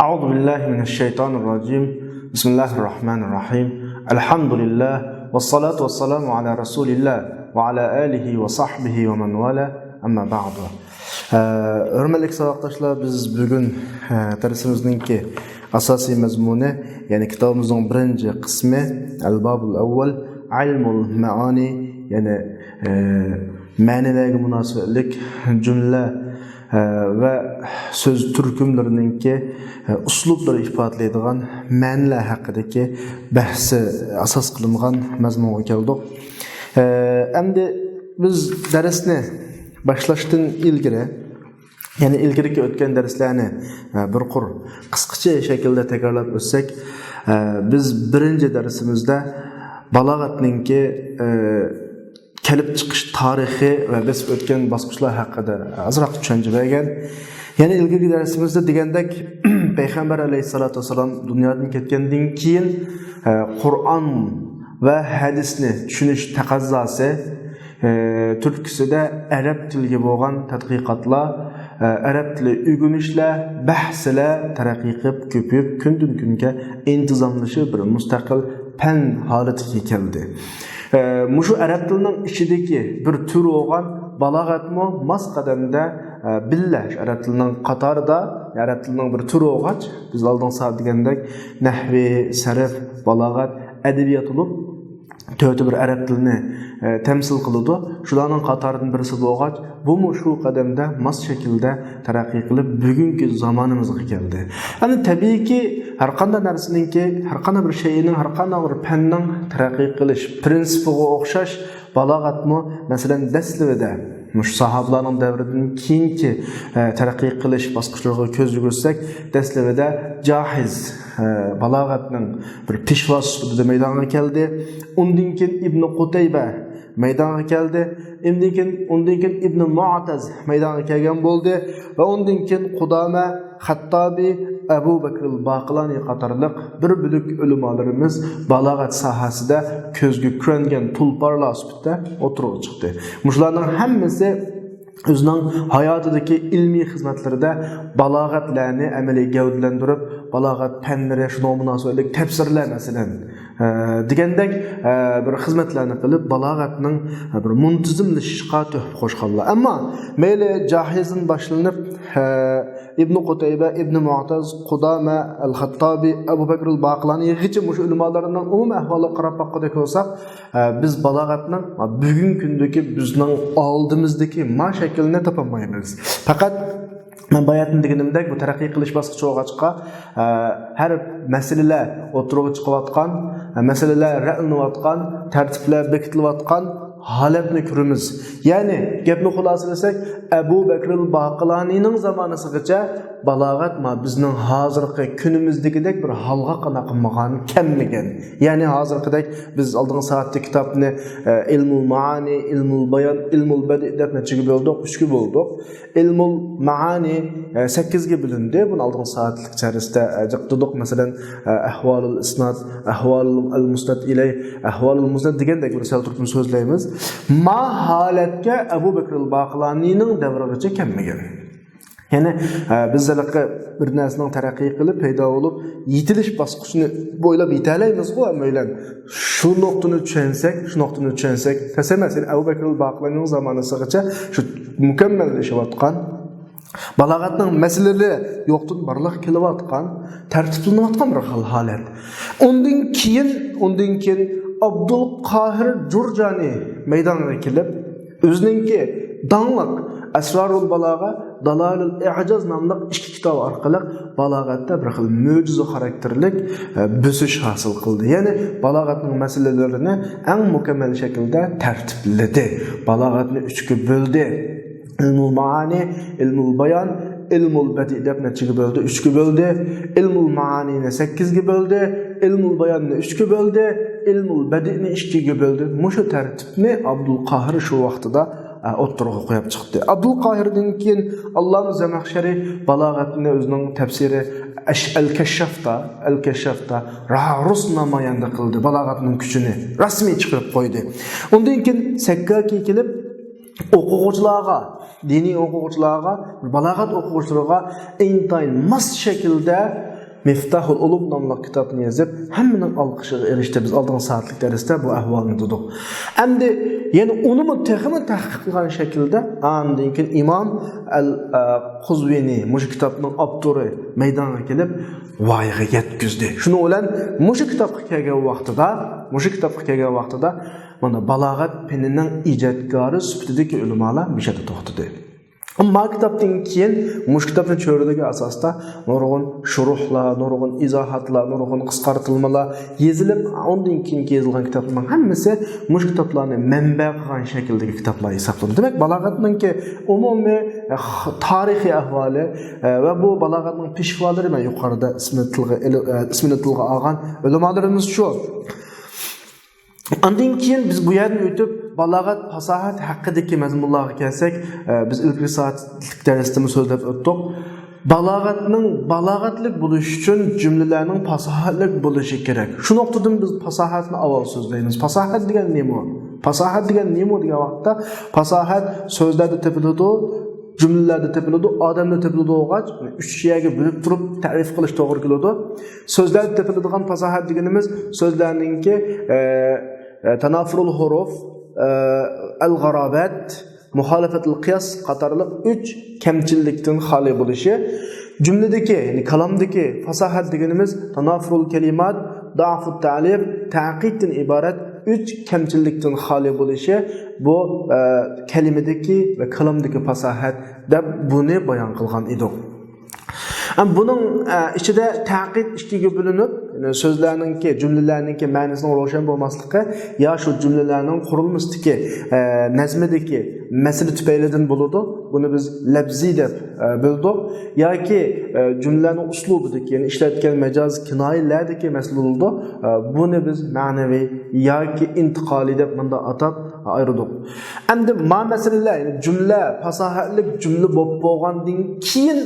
أعوذ بالله من الشيطان الرجيم بسم الله الرحمن الرحيم الحمد لله والصلاة والسلام على رسول الله وعلى آله وصحبه ومن والاه أما بعد. Hürmetli savaştaşlar, biz bugün dersimizdeki asasi mazmunu, yani kitabımızın birinci kısmı El-Babul Evvel İlmul Maani, yani ma'nidagi munosabatlik cümle ve söz türkümlerininki uslublar ifodalaydigan ma'nilar haqidagi bahsi asos qilingan mazmunga keldik. Endi biz darsni başlashdan ilgari, yani ilgirki o'tgan darslarni bir qur qisqacha shaklda takrorlab o'tsak, biz birinchi darsimizda balog'atninki kelib chiqish tarixi va biz o'tgan bosqichlar haqida azroq tushuncha bergan. Yani ilgirki darsimizda degandek payg'ambar alayhisolatu vasallam dunyodan ketgandan keyin Qur'on va hadisni tushunish taqozosi turkisida arab tiliga bo'lgan tadqiqotlar, arab tili o'rganishlar, bahslar taraqqiy qilib ko'payib kundan kunga intizomlashib bir mustaqil fan holatiga keldi. Mushu arab tilining ichidagi bir tur bo'lgan balog'atmi mas qadamda billa arab tilining qatorida arab tilining bir turi bo'lgach, biz oldin degandek nahvi, sarf, balog'at, adabiyot bo'lib to'rtta bir arab tilini temsil qiladi. Shularning qatoridan birisi bo'lgach, bu shu qadamda mas shaklda taraqqiy qilib bugungi zamonimizga keldi. Ya'ni tabiiyki har qanday narsaninki, har qanday bir shayning, har qanday bir fanning taraqqiy qilish prinsipiga o'xshash balog'atmi, masalan, daslida mush sahobalarning davridan keyingi taraqqiy qilish bosqichlariga ko'z yugursak, daslida Jahiz balog'atning bir peshvoz sifatida maydonga keldi. Undan keyin Ibn Qutayba maydonga keldi. Undan keyin Ibn Mu'taz maydonga kelgan bo'ldi va undan keyin Qudama, Xattabi, Abu Bakr al-Baqilani qatorliq bir bo'lak ulamolarimiz balog'at sohasida ko'zga ko'ringan tulparlar sifatida o'tirib chiqdi. Mushlarning hammasi o'zining hayotidagi ilmiy xizmatlarida balog'atlarni amaliy gavdalantirib, balog'at fanlari shunga munosabatli tafsirlar masalan degandek bir xizmatlarni qilib balog'atning bir muntazamlashishiga tuhfa qo'shganlar. Ammo mayli Jahizdan boshlanib Ibn Qutayba, Ibn Mu'taz, Qudama, Al-Xattabi, Abu Bakr al-Baqilanigacha mush ulamolarning umumiy ahvoliga qarab boqqanda ko'rsak, biz balog'atning bugungi kundagi bizning oldimizdagi shaklini topolmaymiz. Faqat men bayatın deganimdek bu taraqqiy qilish bosqichi o'g'achqa har masalalar o'tirg'i chiqayotgan, masalalar ra'nlayotgan, tartiblar bekitilayotgan holatni ko'ramiz. Ya'ni gapni xulosalasak, Abu Bakr al-Baqilanining zamonasigacha balog'at bizning hozirgi kunimizdagidek bir holga qanaqmagan kammagan. Ya'ni hozirgidek biz oldingi soatda kitobni Ilmul Maani, Ilmul Bayon, Ilmul Badi deb nechaga bo'ldik? 3 ga bo'ldik. Ilmul Maani 8 ga bo'lindi. Buni oldingi soatlik charisida jiqdidik. Masalan, ahvolul isnad, ahvolul musnad ilay, ahvolul musnad degandek bir sal turib so'zlaymiz. Ma holatga Abu Bakr al-Baqilanining davrigacha kammagan. Yani bizlarga bir narsaning taraqqiy qilib paydo bo'lib yetilish bosqichini bo'ylab yetalaymiz-ku, ammo shu nuqtani tushunsak, masalan Abu Bakr al-Baqilanining zamonasigacha shu mukammallashayotgan balog'atning masalalari yo'qdan barliq kelayotgan, tartiblanayotgan bir holat. Undan keyin Abdul Qahir Jurjani maydonga kelib, o'zininki danliq Asrarul Balag'a, Dalalul I'jaz nomli ikki kitob orqali balog'atda bir xil mo'jiza xarakterlik bo'sish hosil qildi. Ya'ni balog'atning masalalarini eng mukammal shaklda tartibladi. Balog'atni 3 ga bo'ldi. Ilmul Maani, Ilmul Bayon, Ilmul Badi deb nechaga bo'ldi? 3 ga bo'ldi. Ilmul Maanini 8 ga bo'ldi. Ilmul Bayonni 3 ga bo'ldi. Ilmul Badi'ni 2 ga bo'ldi. Mushu tartibni Abdul Qahir shu vaqtida o'ttirg'i qo'yib chiqdi. Abdul Qahirdan keyin Alloh Zamaxshari balog'atni o'zining tafsiri Al-Kashafda ra'rus namoyanda qildi. Balog'atning kuchini rasmiy chiqarib qo'ydi. Undan keyin Sakkaki kelib o'quvchilarga, diniy o'quvchilarga, balog'at o'quvchilariga intayin mas shaklda Miftahul Ulum nomli kitobni yozib, hammaning alqishiga erishdi. Biz oldingi soatlik darsda bu ahvolni dedik. Endi yana uni texmi tahqiq qilgan shaklda, andan keyin Imom al-Quzvini, mush kitobning avtori maydonga kelib, voyaga yetkizdi. Shuni bilan mush kitobga kelgan vaqtida, mana balog'at fanining ijodkori sifatidagi ulamolar bishada to'xtadi. Amma kitobdan keyin mush kitobning cho'ridagi asosda nurg'un shuruhlar, nurg'un izohatlar, nurg'un qisqartirmalar yozilib, undan keyin yozilgan kitoblarning hammasi mush kitoblarni manba qilgan shakldagi kitoblar hisoblanadi. Demak, balog'atning umumiy tarixiy ahvoli va bu balog'atning peshvolari men yuqorida ismini tilga olgan ulamolarimiz shu. Ondan keyin biz bu yerni o'tib balog'at, fasohat haqidagi mazmunlarga kelsak, biz ilk soatlik darsda so'zlab o'tdik. Balog'atlik bo'lish uchun jumlalarning fasohatlik bo'lishi kerak. Shu nuqtadan biz fasohatni avval so'zlaymiz. Fasohat degan nima? Fasohat degan vaqtda fasohat so'zlarda topiladi, jumlalarda topiladi, odamda topiladi o'g'ach, 3 yerga bo'lib turib ta'rif qilish to'g'ri keladi. So'zlarda topiladigan fasohat deganimiz so'zlarningki tanafurul huruf, al-g'arabat, muhalafatul qiyas qatorliq 3 kamchilikdan xoli bo'lishi, jumladagi, ya'ni kalamdagi fasohat deganimiz tanafurul kalimat, da'fut ta'lif, ta'qiddan iborat 3 kamchilikdan xoli bo'lishi, bu kalimadagi va kalamdagi fasohat deb buni bayon qilgan edik. Bunun ichida ta'qid ikkiga bo'linib, so'zlarningki, jumlalarningki ma'nosining ro'shan bo'lmasligi yo shu jumlalarning qurilmasidagi, nazmidagi masala tufaylidan bo'ladi. Buni biz labziy deb bildik yoki jumlaning uslubidagi, ya'ni ishlatgan majoz kinoyalardagi masala bo'ladi. Buni biz ma'naviy yoki intiqoliy deb bunda atab ayirdik. Endi ma masalalar, ya'ni jumla fasohatli jumla bo'lib bo'lgandan keyin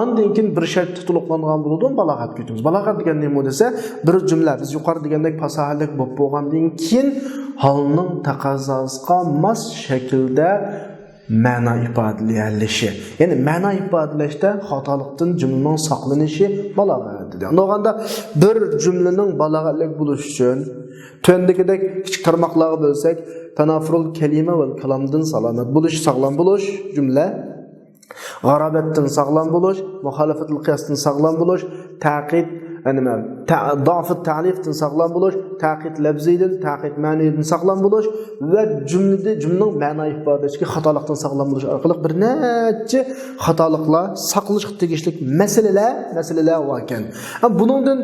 Ondan keyin bir shart tutuliqlangan bo'ladi, balog'at ketimiz. Balog'at degan nima desa, bir jumla biz yuqori degandek fasohatlik bo'lib bo'lgandan keyin holning taqozzosiga mos shaklda ma'no ifodalashi. Ya'ni ma'no ifodalashda xatolikdan jumlaning saqlanishi balog'at dedi. Undaganda bir jumlaning balog'atlik bo'lishi uchun tundagidek kichik tarmoqlarga bo'lsak, tanafurul kalima va kalamdan salomat bo'lish, sog'lom bo'lish jumla, g'arabatdan sog'lom bo'lish, muhalafatul qiyasdan sog'lom bo'lish, ta'qid, da'fut ta'lifdan sog'lom bo'lish, ta'qid labziydan, ta'qid ma'niydan sog'lom bo'lish va jumlaning ma'no ifodalashga xatolikdan sog'lom bo'lish orqali bir necha xatoliklar saqlashga tegishli masalalar bor ekan. Buningdan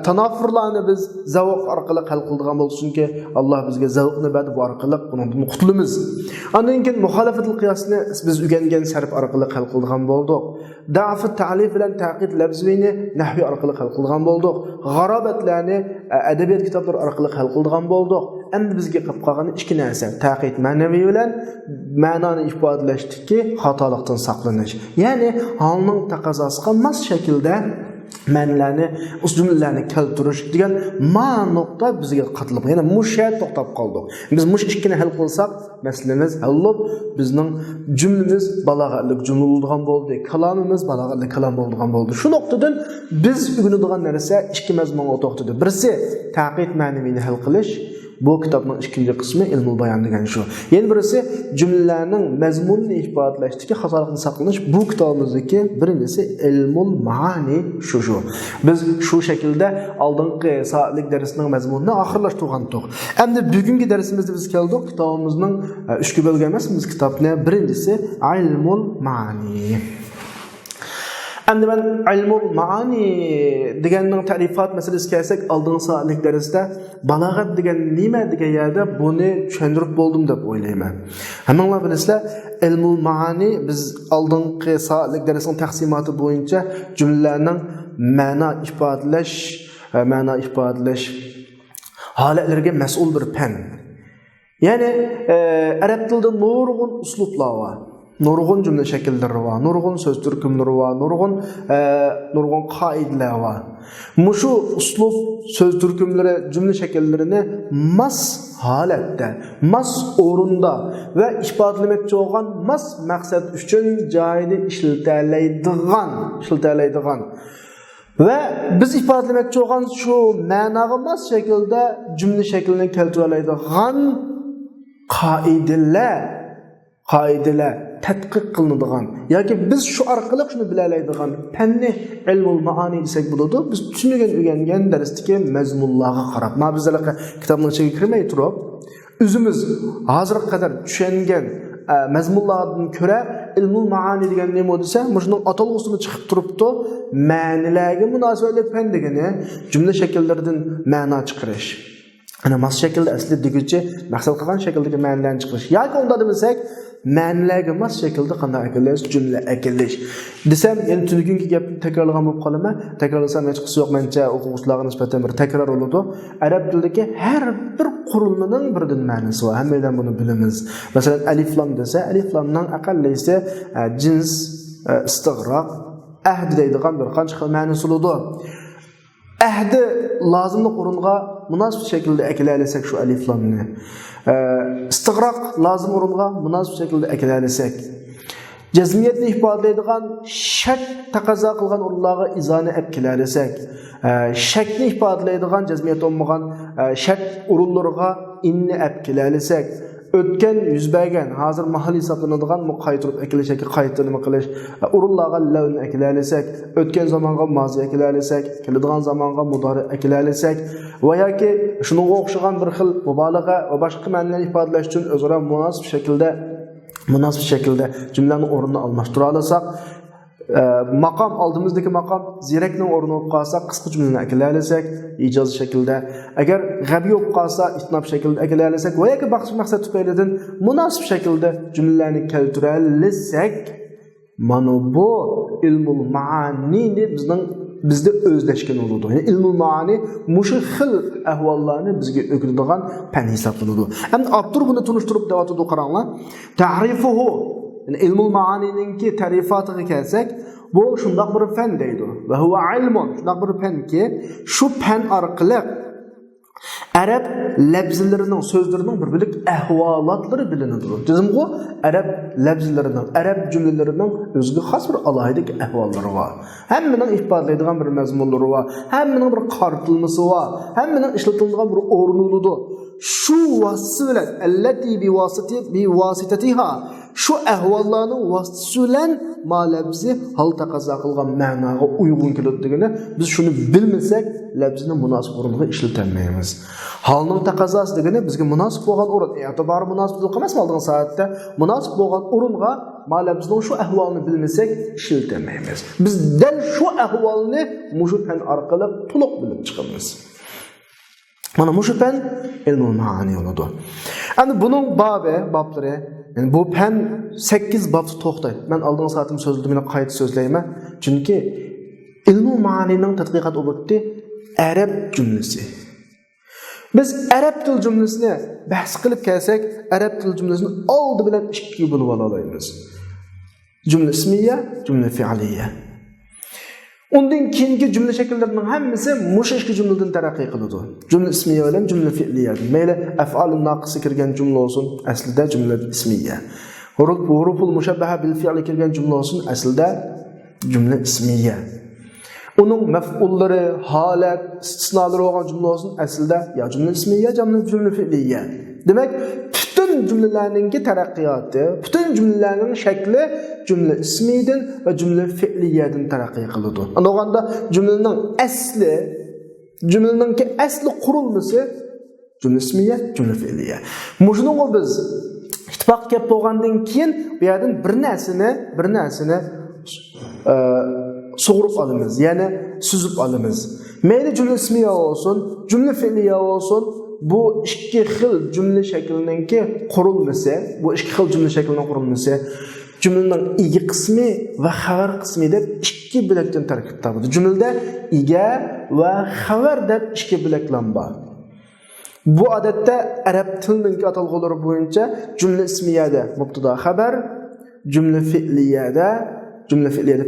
tanofurlarni biz zavq orqali hal qiladigan bo'lsak, chunki Alloh bizga zavqni berdi, bu orqali bundan qutulamiz. Ondan keyin muhalafatul qiyasni biz o'rgangan sarf orqali hal qiladigan bo'ldik. Da'fut ta'lif bilan ta'qid labziyni nahviy orqali hal qiladigan bo'ldik. G'arobatlarni adabiyot kitoblari orqali hal qiladigan bo'ldik. Endi bizga qolib qolgan ikki narsa: ta'qid ma'naviy bilan ma'noni ifodalashdiki, xatolikdan saqlanish. Ya'ni holning taqozosiga mos shaklda ma'nolarni, jumlalarni keltirish degan nuqta bizga qatilib, ya'ni musha to'xtab qoldik. Biz mush ikkini hal qilsak, masalamiz hal bo'lib, bizning jumlamiz balog'atli jumla bo'lgan bo'ldi, kalomimiz balog'atli kalom bo'lgan bo'ldi. Shu nuqtadan biz o'rganadigan narsa ikki mazmunga to'xtadi. Birisi ta'qid ma'naviyni hal qilish, bu kitobning ikkinchi qismi ilmul bayon degan shu. Yana birisi jumlalarning mazmunini ifodalashdagi xatolikdan saqlanish. Bu kitobimizdagi birinchisi ilmul ma'ani shu. Biz shu shaklda oldingi soatlik darsning mazmunini oxirlashtirgan edik. Endi bugungi darsimizda biz keldik kitobimizning 3 ga bo'lgan emas, biz kitobni birinchisi ilmul ma'ani. Endi men ilmul ma'ani deganning ta'rifot masalasiga kelsak, oldingi soatlik darsda balog'at degan nima degan yerda buni tushuntirib bo'ldim deb o'ylayman. Hammanglar bilasizlar, ilmul ma'ani biz oldingi soatlik darsning taqsimoti bo'yicha jumlalarning ma'no ifodalash holatlariga mas'ul bir fan. Ya'ni arab tilida nurg'un uslublar bor. Nurg'un jumla shakllari bor, nurg'un so'z turkumlari bor, nurg'un qoidalar bor. Mushu uslub so'z turkumlari, jumla shakllarini mas holatda, mas o'rinda va ifodalamoqchi bo'lgan mas maqsad uchun joyida ishlatiladigan Ve biz ifadelemek olan şu ma'naga mos şekilde cümle şeklini keltirelaydigan qoidalar tadqiq qilinadigan yoki biz shu orqali shuni bilalaydigan fanni ilmul maani desak bo'ladi. Biz tushungan o'rgangan darsdagi mazmunlarga qarab, ma bizlar kitobning ichiga kirmay turib, o'zimiz hozirga qadar tushungan mazmunlardan ko'ra ilmul maani degan nima desa, shunning atalg'usini chiqib turibdi. Ma'nilarga munosabatli fan degani jumla shakllaridan ma'no chiqarish. Ana mas shaklda asli deguchi maqsad qilgan shakldagi ma'nolarni chiqarish. Yoki unda desak, ma'nilarga mas shaklda qanday akilish, jumla akilish. Desam, endi tunugungi gapni takrorlagan bo'lib qolaman. Takrorlasam hech qisi yo'q, mencha o'quvchilarga nisbatan bir takror bo'ladi. Arab tilidagi har bir qurilmaning birdan ma'nosi bor. Hammadan buni bilamiz. Masalan, alif lam desa, alif lamning aqallisi jins, istig'roq, ahd deydigan bir qancha xil ma'nosi bo'ladi. Ahdi lozimli o'ringa munosib shaklda akilalasak shu alif lamni. Istig'roq lozim o'ringa munosib shaklda akilalasak. Jazmiyatni ifodalaydigan shart taqozo qilgan o'rinlarga izoni akilalasak. Shakni ifodalaydigan jazmiyat olmagan shart o'rinlarga inni akilalasak. O'tgan yuz bergan, hozir mahal hisoblanadigan qaytirib akilish yoki qaytirma qilish, o'rinlarga lavni akilalasak, o'tgan zamonga mozi akilalasak, keladigan zamonga mudori akilalasak va yoki shunga o'xshagan bir xil mubolag'a va boshqa ma'nolarni ifodalash uchun o'zaro munosib shaklda jumlaning o'rnini almashtira olasak, maqom oldimizdagi maqom zirakning o'rnini olib qolsak, qisqa jumlani akilalasak, ijoz shaklda, agar g'abi olib qolsa, itnob shaklda akilalasak va yoki boshqa maqsad tufaylidan munosib shaklda jumlalarni keltiralasak, mana bu ilmul maanini bizda o'zlashgan bo'ladi. Ya'ni ilmul maani mushu xil ahvollarni bizga o'rgatadigan fan hisoblanadi. Hamda avtor buni tunishtirib davatida qaranglar. Ta'rifuhu, yani ilmul maanininki ta'rifatiga kelsak, bu shundoq bir fan deydi. Va huwa ilmun, shundoq bir fanki, shu fan orqali Arab labzlarining, so'zlarining bir bilik ahvolatlari bilinadi. Dizimg'u Arab labzlarining, Arab jumlalarining o'ziga xos bir alohida ahvollari bor. Hammaning ifodalaydigan bir mazmunlari bor, hammaning bir qartilmasi bor, hammaning ishlatiladigan bir o'rni bo'ladi. Shu vasita bilan allati bi vasitatiha, shu ahvollarning vasitasi bilan malabzi hal taqozo qilgan ma'noga uyg'un keladiganini biz shuni bilmasak, labzini munosib o'ringa ishlatilmaymiz. Halning taqozosi degani bizga munosib bo'lgan o'rin, e'tibori munosib bo'lmas oldin soatda munosib bo'lgan o'ringa malabzning shu ahvolini bilmasak ishlatilmaymiz. Biz dal shu ahvolni mushu fan orqali to'liq bilib chiqamiz. Mana mushu fan ilmul maani bo'ladi. Endi buning boblari, yani bu fan 8 bobda to'xtaydi. Men oldin soatim so'zladim, qayta so'zlayman. Chunki ilmul maanining tadqiqot objekti Arab jumlasi. Biz Arab til jumlasini bahs qilib kelsak, Arab til jumlasini oldi bilan ikkiga bo'lib olamiz. Jumla ismiya, jumla fi'liya. Undan keyingi jumla shakllarining hammasi mushu ikki jumladan taraqqiy qiladi. Jumla ismiya bilan jumla fi'liya. Mayli af'alun naqisi kirgan jumla bo'lsin, aslida jumla ismiya. Huruful mushabbaha bil fi'li kirgan jumla bo'lsin, aslida jumla ismiya. Onun maf'ullari, holat, istisnolari bo'lgan jumla bo'lsin, aslida ya jumla ismiya, jumla fi'liya. Demak, bütün cümlelerinin taraqqiyoti, bütün cümlelerin shakli cümle ismiydin ve cümle fi'liyadin taraqqiy qiladi. Onda cümlenin asli qurilmasi cümle ismiya, cümle fi'liya. Muşunun biz ittifoq kelib bo'lgandan keyin bu yerdan bir narsani sug'urib olamiz, ya'ni suzib olamiz. Mayli cümle ismiya olsun, cümle fi'liya olsun, bu ikki xil jumla shaklininki qurilmasi, jumlaning ega qismi va xabar qismi deb ikki bo'lakdan tarkib topadi. Jumlada ega va xabar deb ikki bo'laklar bor. Bu odatda arab tilining atalg'ulari bo'yicha jumla ismiyada mubtada xabar, jumla fi'liyada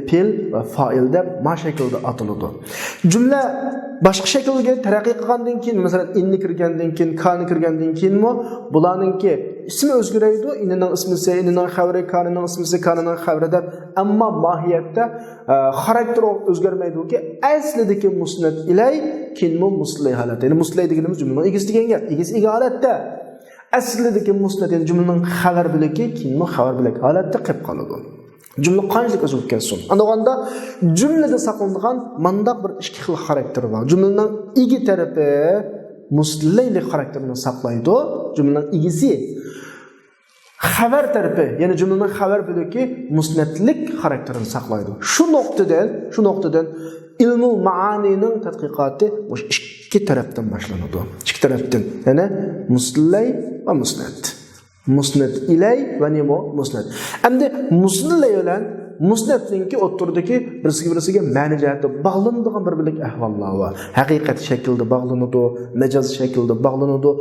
fil va fa'ilda ma shaklda ataladi. Jumla boshqa shaklga taraqqiy qilgandan keyin, masalan, inni kirgandan keyin, kani kirgandan keyin bularningki ismi o'zgaraydi, inining ismisi, inining xavri, kanining ismisi, kanining xavrida, ammo mohiyatda xarakter o'zgarmaydiki, aslidagi musnad ilay kinmu muslay holat. Ya'ni muslay deganimiz jumlaning egasi degan gap. Egasi holatda aslidagi musnad yani jumlaning xabar bilagi kinmu xabar bilan holatda qilib qoladi. Cümle qanchalik o'zgarib ketsin. Andaganda jumlada saqlangan mandaq bir ikki xil xarakteri bor. Jumlaning igi tarafi muslaylik xarakterini saqlaydi. Jumlaning igisi xabar tarafi, ya'ni jumlaning xabar bilagi musnadlik xarakterini saqlaydi. Shu nuqtadan ilmul maanining tadqiqoti o'sha ikki tarafdan boshlanadi. Ikki tarafdan, ya'ni muslay va musnad. Musnad ilay va nemo musnad. Endi musnad bilan musnadninki o'rtadagi birisiga ma'ni jihatda bog'lanadigan bir ahvollar bor. Haqiqat shaklda bog'lanadi, majoz shaklda bog'lanadi,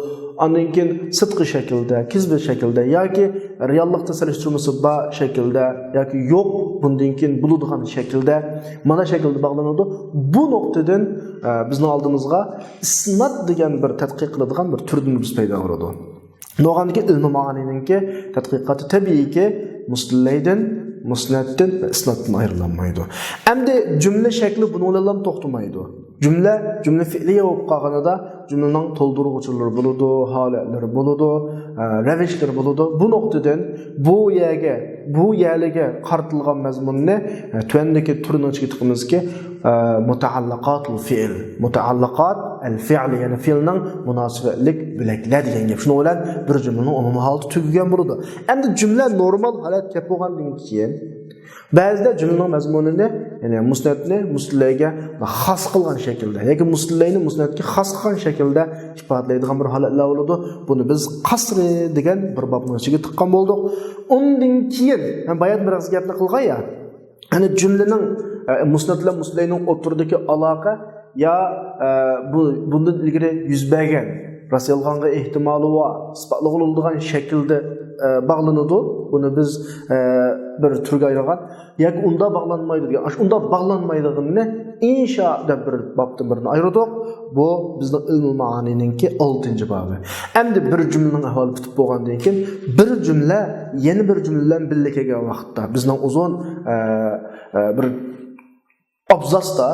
ondan keyin sidqi shaklda, kizbi shaklda yoki reallikda solishtirmasi bor shaklda yoki yo'q bundan keyin bo'ladigan shaklda, mana shaklda bog'lanadi. Bu nuqtadan bizning oldimizga isnad degan bir tadqiq qiladigan bir turni biz paydo bo'ladi. No'g'andagi ilm ma'anininki tadqiqoti tabiiyki muslaydan, musnaddan va isnoddan ayrilmaydi. Endi jumla shakli buni bilan to'xtamaydi. Jumla fe'liya bo'lib qolganida jumlaning to'ldiruvchilari bo'ladi, holatlari bo'ladi, ravishlar bo'ladi. Bu nuqtadan bu yerga qartilgan mazmunni tuandagi turini ichiga tiqimizki mutaallaqatul fi'l. Mutaallaqat al-fi'l ya'ni fi'lning munosabatlik bilaklar degan gap. Shuni bilan bir jumlaning umumiy holati tugagan bo'ladi. Endi jumla normal holat kelib bo'lgandan keyin ba'zida jumlaning mazmunini ya'ni musnadni muslayga xos qilgan shaklda yoki muslayni musnadga xos qilgan shaklda ifodalaydigan bir holatlar bo'ladi. Buni biz qasri degan bir bobning ichiga tiqqan bo'ldik. Undan keyin bayat bir gapni qilgan ya. Ya'ni jumlaning musnad bilan muslayning o'rtasidagi aloqa ya bundan ilgari yuz bergan rasulxonga ehtimoli va isbotli bo'ladigan shaklda bog'lanadi. Buni biz bir turga ayirgan yoki unda bog'lanmaydi degan. Unda bog'lanmaydiganini insho deb bir bobdan birini ayirdik. Bu bizning ilm ma'anininki 6-bobi. Endi bir jumlaning ahvoli bitib bo'lgandan keyin bir jumla yana bir jumla bilan birga kelgan vaqtda bizning uzun bir abzasda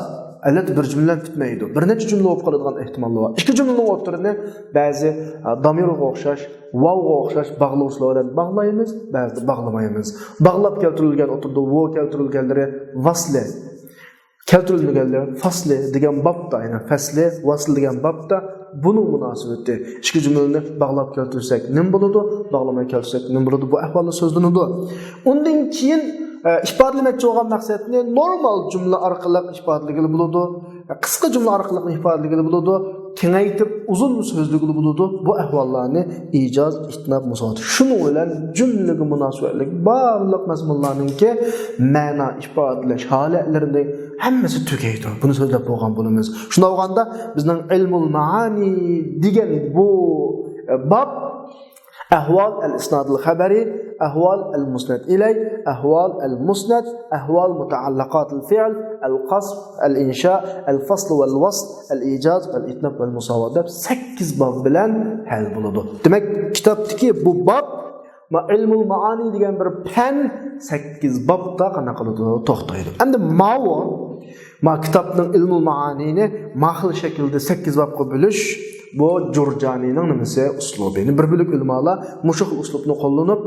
albatta bir jumla bitmaydi. Bir necha jumla bo'lib qoladigan ehtimollar bor. Ikki jumlaning o'rtarini ba'zi damirga o'xshash, vavga o'xshash bog'lovchilar bilan bog'laymiz, ba'zida bog'lamaymiz. Bog'lab keltirilgan o'tirda vav keltirilganlari vasli, keltirilmaganlari fasli degan bobda, ya'ni fasli, vasl degan bobda buning munosabati. Ikki jumlalarni bog'lab keltirsak nim bo'ladi, bog'lamay keltirsak nim bo'ladi. Bu ahvolni so'zlanadi. Undan keyin ifodalamoqchi bo'lgan maqsadni normal jumla orqali ifodalagili bo'ladi, qisqa jumla orqali ifodalagili bo'ladi, kengaytirib uzun so'zligili bo'ladi. Bu ahvollarni ijoz, itnob, musot. Shuning bilan jumlaga munosabatli barliq mazmunlarningki ma'no ifodalash holatlarining hammasi tugaydi. Buni so'zlab bo'lgan bo'lamiz. Shunda bo'lganda bizning ilmul maani degan bu bab ahvol al-isnad al-xabari, ahvol al-musnad ilay, ahvol al-musnad, ahvol mutaallaqat al-fi'l, al-qasb, al-insha, al-fasl wal-wasl, al-ijaz, al-itnab wal-musawat deb 8 bob bilan hal bo'ladi. Demak, kitobdagi bu bob ilmul maani degan bir fan 8 bobda qana qiladi, to'xtaydi. Endi kitobning ilmul maanini mahil shaklda 8 bobga bo'lish bu Jurjanining nimasi uslubi. Bir bo'lik ulamalar mushul uslubni qo'llanib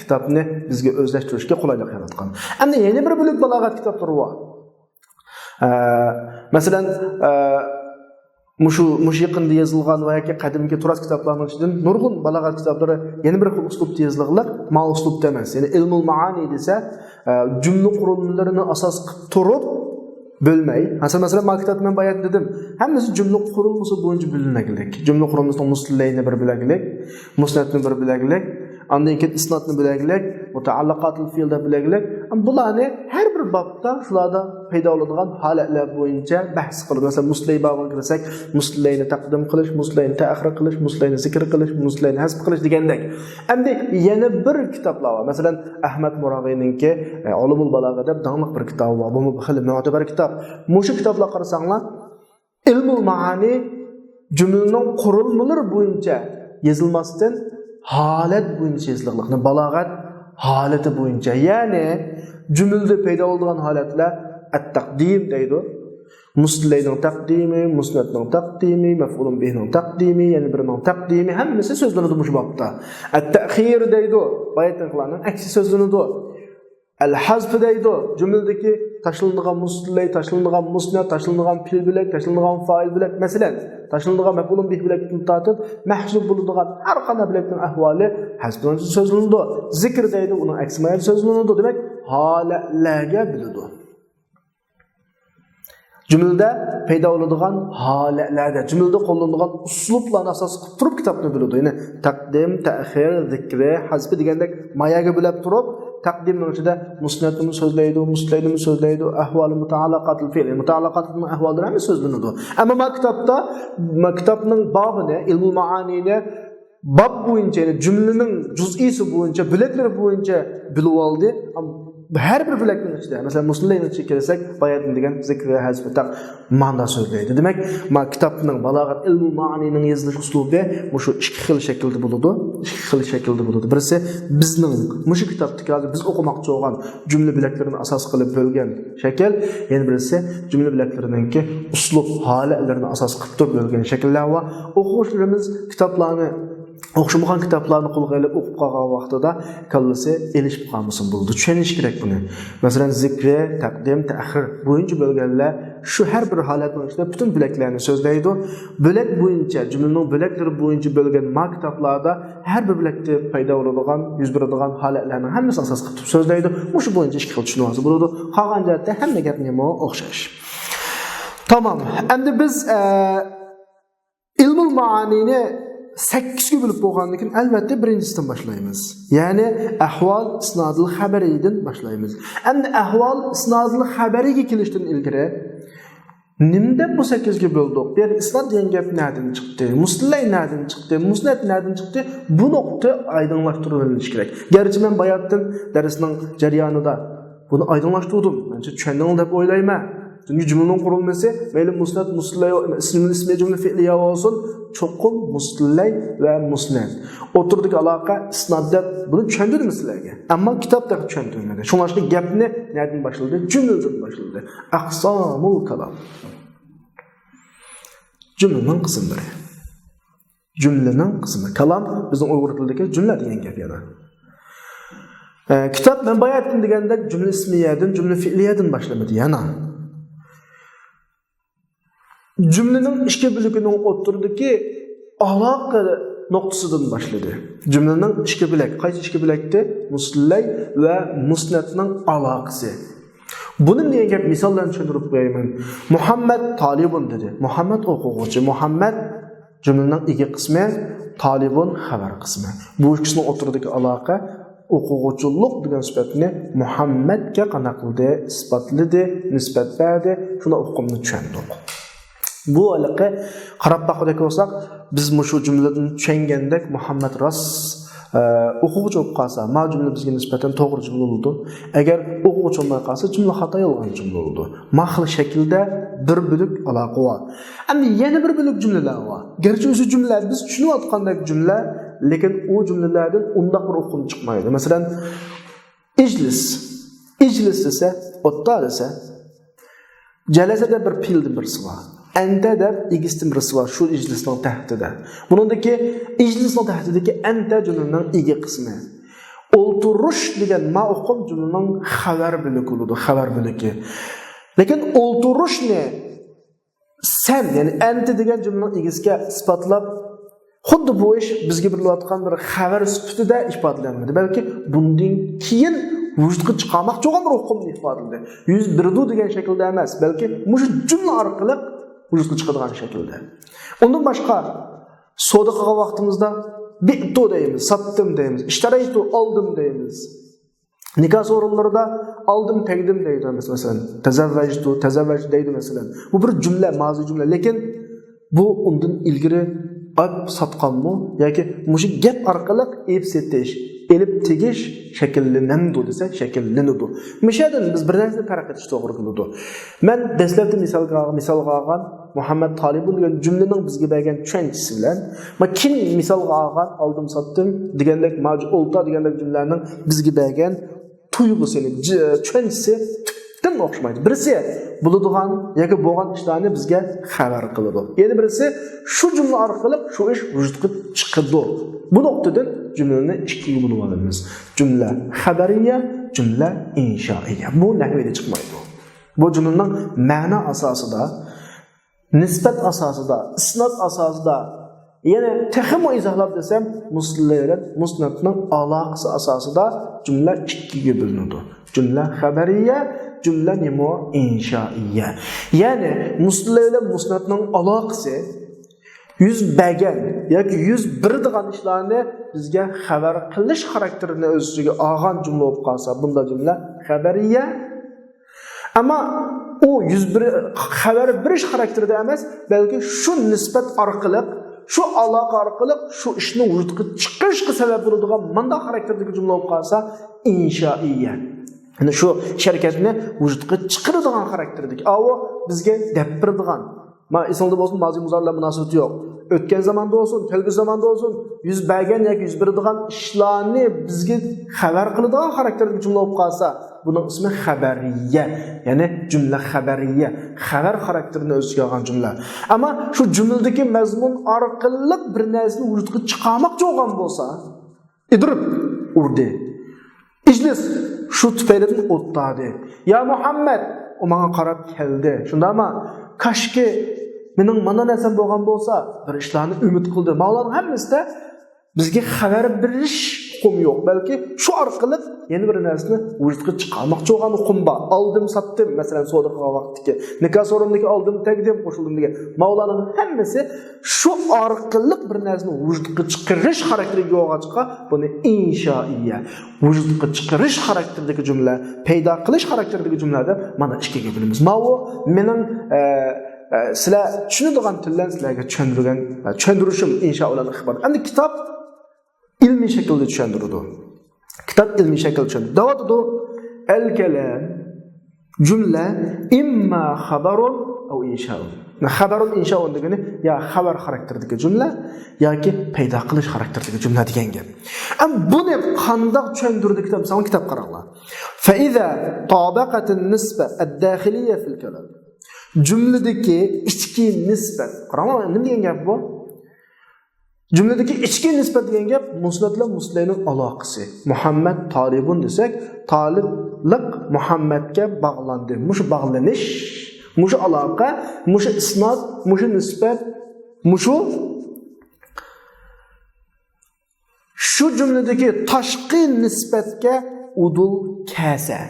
kitobni bizga o'zlashtirishga qulaylik yaratgan. Endi yana bir bo'lik balog'at kitoblari bor. Masalan, mush yaqinda yozilgan va yoki qadimgi turas kitoblarning ichidan nurg'un balog'at kitoblari yana bir xil uslubda yozilgan, ma uslubda emas. Ya'ni ilmul maani desa, jumla qurilmalarini asos qilib turib bölmeyi. Mesela maktab men bayat dedim. Hammasi jumla qurilmasi bo'yicha bo'linadilar. Jumla qurilmasining muslayni bir bilaglik, musnadni bir bilaglik, ondan keyin isnodni bilaglik, mutaallaqatul fi'lda bilaglik. Bularni har bir bobda shularda paydo bo'ladigan holatlar bo'yicha bahs qilib, masalan, muslay bobiga kirsak, muslayni taqdim qilish, muslayni ta'xir qilish, muslayni zikr qilish, muslayni hasb qilish degandek. Endi yana bir kitoblar bor. Masalan, Ahmad Murag'iyninki Ulumul balag'a deb danglik bir kitob bor. Bu xil mu'tabar kitob. Mushu kitoblarga qarasanglar, ilmul maani jumlaning qurilmalari bo'yicha yozilmasdan holat bo'yicha yoziliqni balog'at holati bo'yicha, ya'ni jumlada paydo bo'lgan holatlar at-taqdim deydi. Muslayning taqdimi, musnatning taqdimi, maf'ulun bihining taqdimi, yani birining taqdimi hammasi so'zlanadi mush bobda. At-ta'khir deydi, bayatlarning aksi so'zlanadi. Al-hazf deydi, jumladagi tashlanadigan muslay, tashlanadigan musnat, tashlanadigan fil bilak, tashlanadigan fa'il bilak, masalan, tashlanadigan maf'ulun bih bilakdan tortib mahzuf bo'ladigan har qanday bilakning ahvoli hazf bilan so'zlanadi. Zikr deydi, uning aksi mayli so'zlanadi, demak holatlarga biladi. Jumlada paydo bo'ladigan holatlarda, jumlada qo'llanadigan uslublarni asos qilib turib kitobni biladi. Ya'ni taqdim, ta'khir, zikri, hazf degandek mayaga bilib turib, taqdimning ichida musnatni so'zlaydi, muslayni so'zlaydi, ahvoli mutaalaqatul fe'l, mutaalaqatul ahvollar ham so'zlanadi. Ammo maktabning babini, ilmul ma'anini bab bo'yicha, ya'ni jumlaning juz'isi bo'yicha, bilaklari bo'yicha bilib oldi. Her bir bilakning ichida, masalan, muslayning ichiga kelsak, bayatni degan zikr va hazf taq ma'no so'zlaydi. Demak, kitobning balog'at ilmu ma'nining yozilish uslubi shu ikki xil shaklda bo'ladi. Ikki xil shaklda bo'ladi. Birisi bizning mushu kitobdagi hozir biz o'qimoqchi bo'lgan jumla bilaklarini asos qilib bo'lgan shakl, yana birisi jumla bilaklariningki uslub holatlarini asos qilib turib bo'lgan shakllar va o'quvchilarimiz kitoblarni o'qishmagan kitoblarni qo'lga olib o'qib qolgan vaqtida kallasi elishib qolmasin bo'ldi. Tushunish kerak buni. Masalan, zikr, taqdim, ta'khir bo'yicha bo'lganlar shu har bir holatning ichida butun bilaklarni so'zlaydi. Bilak bo'yicha, jumlaning bilaklari bo'yicha bo'lgan kitoblarda har bir bilakda paydo bo'ladigan, yuz beradigan holatlarning hammasi asos qilib so'zlaydi. Shu bo'yicha ikki xil tushunib bo'ladi. Qolgan jihatda hamma gapni ham o'xshash. Tamam. Endi biz ilmul ma'anini 8 ga bo'lib bo'lgandan keyin albatta birinchisidan boshlaymiz. Ya'ni ahvol isnodul xabaridan boshlaymiz. Endi ahvol isnodul xabariga kelishdan ilgari nimda bu 8 ga bo'ldik? Yani isnod degan gap nereden chiqdi? Muslay nereden chiqdi? Musnad nereden chiqdi? Bu nuqta aydınlaştırılmış kerak. Gerçi men bayatdan darsning jarayonida buni aydınlaştırdim. Menimcha tushundingiz deb o'ylayman. Çünkü cümlenin kurulması böyle musnad, muslay, ismi cümle fi'liye olsun, çokum, muslay ve musnad. Oturduk alaka isnadda bunu düşündürmüyor sizlerge. Ama kitapta düşündürmedi. Şunun aşkı gap nereden başladı? Cümleden başladı. Aksamul kalam. Cümlenin kısımları. Cümlenin kısımları. Kalam bizim Uygur dilindeki cümle diyen gap yana. Kitap ben bayağı ettim degende cümle ismiyeden, cümle fi'liyeden başlamadı yana. Cümlenin işke bölükünün oturdaki alaka noktasından başladı. Cümlenin işke bölük, kaç işke bölükte? Muslay ve musnatның alakası. Bunun diye gap misallarını düşündürüp koyayım. Muhammed talibun dedi. Muhammed okuğucu. Muhammed cümlenin iki kısmı, talibun haber kısmı. Bu ikisinin oturdaki alaka o'quvchilik degan sifatni Muhammadga qana qildi, isbotladi, nisbat berdi, shuni o'qimni tushundik. Bu aloqa qarab baqadek bo'lsak, biz shu jumladan tushungandek Muhammad ras o'quvchi bo'lib qolsa, ma jumla bizga nisbatan to'g'ri jumla bo'ldi. Agar o'quvchi bo'lmay qolsa, jumla xato yolg'on jumla bo'ldi. Mahli shaklda bir bo'lib aloqa bor. Endi yana bir bo'lib jumlalar bor. Garchi o'zi jumlalar biz tushunayotgandek jumla, lekin o cümlelerden undaq bir o'qim chiqmaydi. Masalan, ijlis. Ijlis esa, o'ttar esa, jalasada bir pildi birisi bor. Anta deb igistim birisi bor shu ijlisning tahtida. Buningdagi ijlisning tahtidagi anta jumlaning igi qismi. O'ltirish degan ma o'qim jumlaning xabar bo'ligi bo'ladi, xabar bo'ligi. Lekin o'ltirishni sen, ya'ni anta degan jumlaning igisiga sifatlab xuddi bu ish bizga berilayotgan bir xabar sifatida ifodalanmadi. Balki bundan keyin vujudga chiqarmoq bo'lgan bir o'qimni ifodaladi. 101 degan shaklda emas, balki mush jumla orqali vujudga chiqadigan shaklda. Undan boshqa savdo qilgan vaqtimizda bi'tu deymiz, satdim deymiz, ishtaraytu oldim deymiz. Nikah so'rovlarida oldim, tegdim deymiz masalan. Tazavvaj deydi masalan. Bu bir jumla, ma'zi jumla, lekin bu undan ilgari ab satqanmı yoki mushi gap orqali epsetish, elib tegish shakllanadi desa shakllanadi. Mishadan biz bir narsani farq etish to'g'ri bo'ladi. Men dastlabki misol olgan, Muhammed Talibun degan jumlaning bizga bergan tushunchasi bilan men kim misolga olgan oldim satdim degandek maj'ulta degandek jumlaning bizga bergan tuyg'usini tushunchasi tubdan o'xshamaydi. Birisi bo'ladigan yoki bo'lgan ishlarni bizga xabar qiladi. Yana birisi shu jumla orqali shu ish vujudga chiqadi. Bu nuqtadan jumlani ikkiga bo'lib olamiz. Jumla xabariya, jumla inshoiya. Bu nahvida chiqmaydi. Bu jumlaning ma'no asosida, nisbat asosida, isnod asosida, yana texmo izohlab desam, musnadning aloqasi asosida jumla ikkiga bo'linadi. Jumla xabariya, jumla nimo inshoiya. Ya'ni musnadning aloqasi 100 bergan yoki 101 degan ishlarni bizga xabar qilish xarakterini o'z ichiga olgan jumla bo'lib qolsa, bunda jumla xabariya. Ama o 101 xabar berish xarakterida emas, balki shu nisbat orqali, shu aloqa orqali shu ishni vujudga chiqarishga sabab bo'ladigan manda xarakterdagi jumla bo'lib qolsa, inshoiya. Yani shu sharkatni vujudga chiqaradigan xarakterdagi, avo bizga deb beradigan. Ma eslanda bo'lsin, mazi muzorlar munosabati yo'q. O'tgan zamonda bo'lsin, kelgusi zamonda bo'lsin, 100 bergan yoki 101 degan ishlarni bizga xabar qiladigan xarakterdagi jumla bo'lib qolsa, buning ismi xabariya. Ya'ni jumla xabariya, xabar xarakterini o'z ichiga olgan jumla. Ammo shu jumladagi mazmun orqali bir narsani vujudga chiqarmoqchi bo'lgan bo'lsa, idrib urdi. Ijlis shu tufaylidan o'tadi. Ya Muhammad, o menga qarab keldi. Shundami? Kashki mening mana narsam bo'lgan bo'lsa, bir ishlarni umid qildi. Mavloning hammasida bizga xabar berish huquqi yo'q, balki shu orqali yana bir narsani vujudga chiqarmoqchi bo'lgan huquqim bor. Oldim, satdim, masalan, savdo qilgan vaqtdagi, nikoh o'rnidagi oldim, taqdim, qo'shildim degan. Mavloning hammasi shu orqali bir narsani vujudga chiqarish xarakteriga yo'g'achqa, buni inshoiya, vujudga chiqarish xarakteridagi jumla, paydo qilish xarakteridagi jumlada mana ikkiga bo'lamiz. Mavo mening sizlar tushunadigan tildan sizlarga tushuntirishim inshaalloh xabar. Endi kitob ilmiy shaklda tushuntiradi. Kitob ilmiy shaklda tushuntiradi. Davotida al-kalam jumla imma xabarun aw inshoun. Xabarun inshoun degani ya xabar xarakteridagi jumla yoki paydo qilish xarakteridagi jumla degan gap. Am buni qanday tushuntirdi kitob? Sen kitob qaranglar. Fa iza tabaqat an-nisba ad-dakhiliyya fil kalam. Jumladagi ichki nisbat. Qaranglar, nima degan gap bu? Jumladagi ichki nisbat degan gap musnad bilan muslayning aloqasi. Muhammad talibun desak, taliblik Muhammadga bog'landi. Mushu bog'lanish, mushu aloqa, mushu isnod, mushu nisbat, shu jumladagi tashqi nisbatga udul kasa.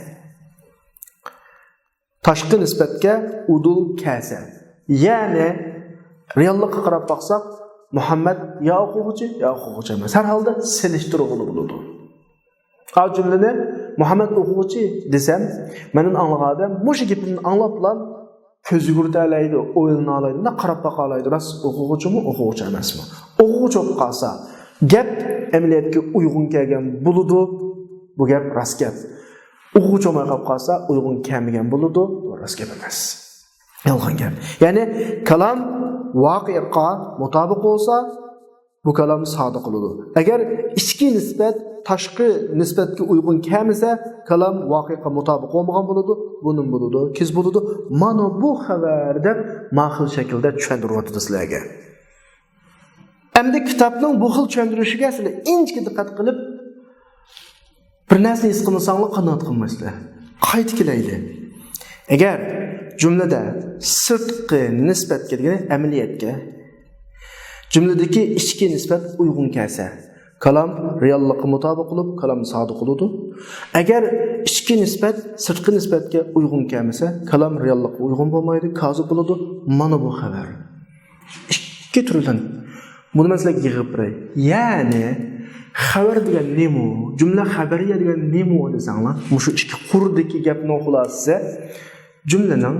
Tashqi nisbatga udul kasa. Ya'ni reallikqa qarab baqsaq, Muhammad ya o'quvchi emas. Har holda selishtiruvli bo'ladi. Qal jumlani Muhammad o'quvchi desam, mening anglag'adim, mushu gapni anglablar ko'z yugurtalaydi, o'ylana oladi, qarab baqa oladi. Ras o'quvchimi, o'quvchi emasmi? O'quvchi bo'lib qolsa, gap amaliyotga uyg'un kelgan bo'ladi. Bu gap ras gap. O'quvchi bo'lmay qolsa, uyg'un kelmagan bo'ladi, ras gap emas. Yolg'on gap. Ya'ni kalam voqeaga mutobiq bo'lsa, bu kalam sodiq bo'ladi. Agar ichki nisbat tashqi nisbatga uyg'un kelmasa, kalam voqeaga mutobiq bo'lmagan bo'ladi, buning bo'ladi, kiz bo'ladi. Mana bu xabarda mahil shaklda tushuntiryapti sizlarga. Endi kitobning bu xil tushuntirishiga sizlar inchki diqqat qilib bir narsani his qilmasanglar qanoat qilmaysizlar. Qayt kelaydi. Agar jumlada sirtqi nisbatga degani amaliyotga, jumladagi ichki nisbat uyg'un kelsa, kalam reallikqa mutobiq bo'lib, kalam sodiq bo'ladi. Agar ichki nisbat sirtqi nisbatga uyg'un kelmasa, kalam reallikqa uyg'un bo'lmaydi, kozib bo'ladi. Mana bu xabar. Ikki turdan. Buni men sizlarga yig'ib beray. Ya'ni xabar degan nima? Jumla xabariya degan nima desanglar, mushu ikki qurdagi gapning xulosasi jumlaning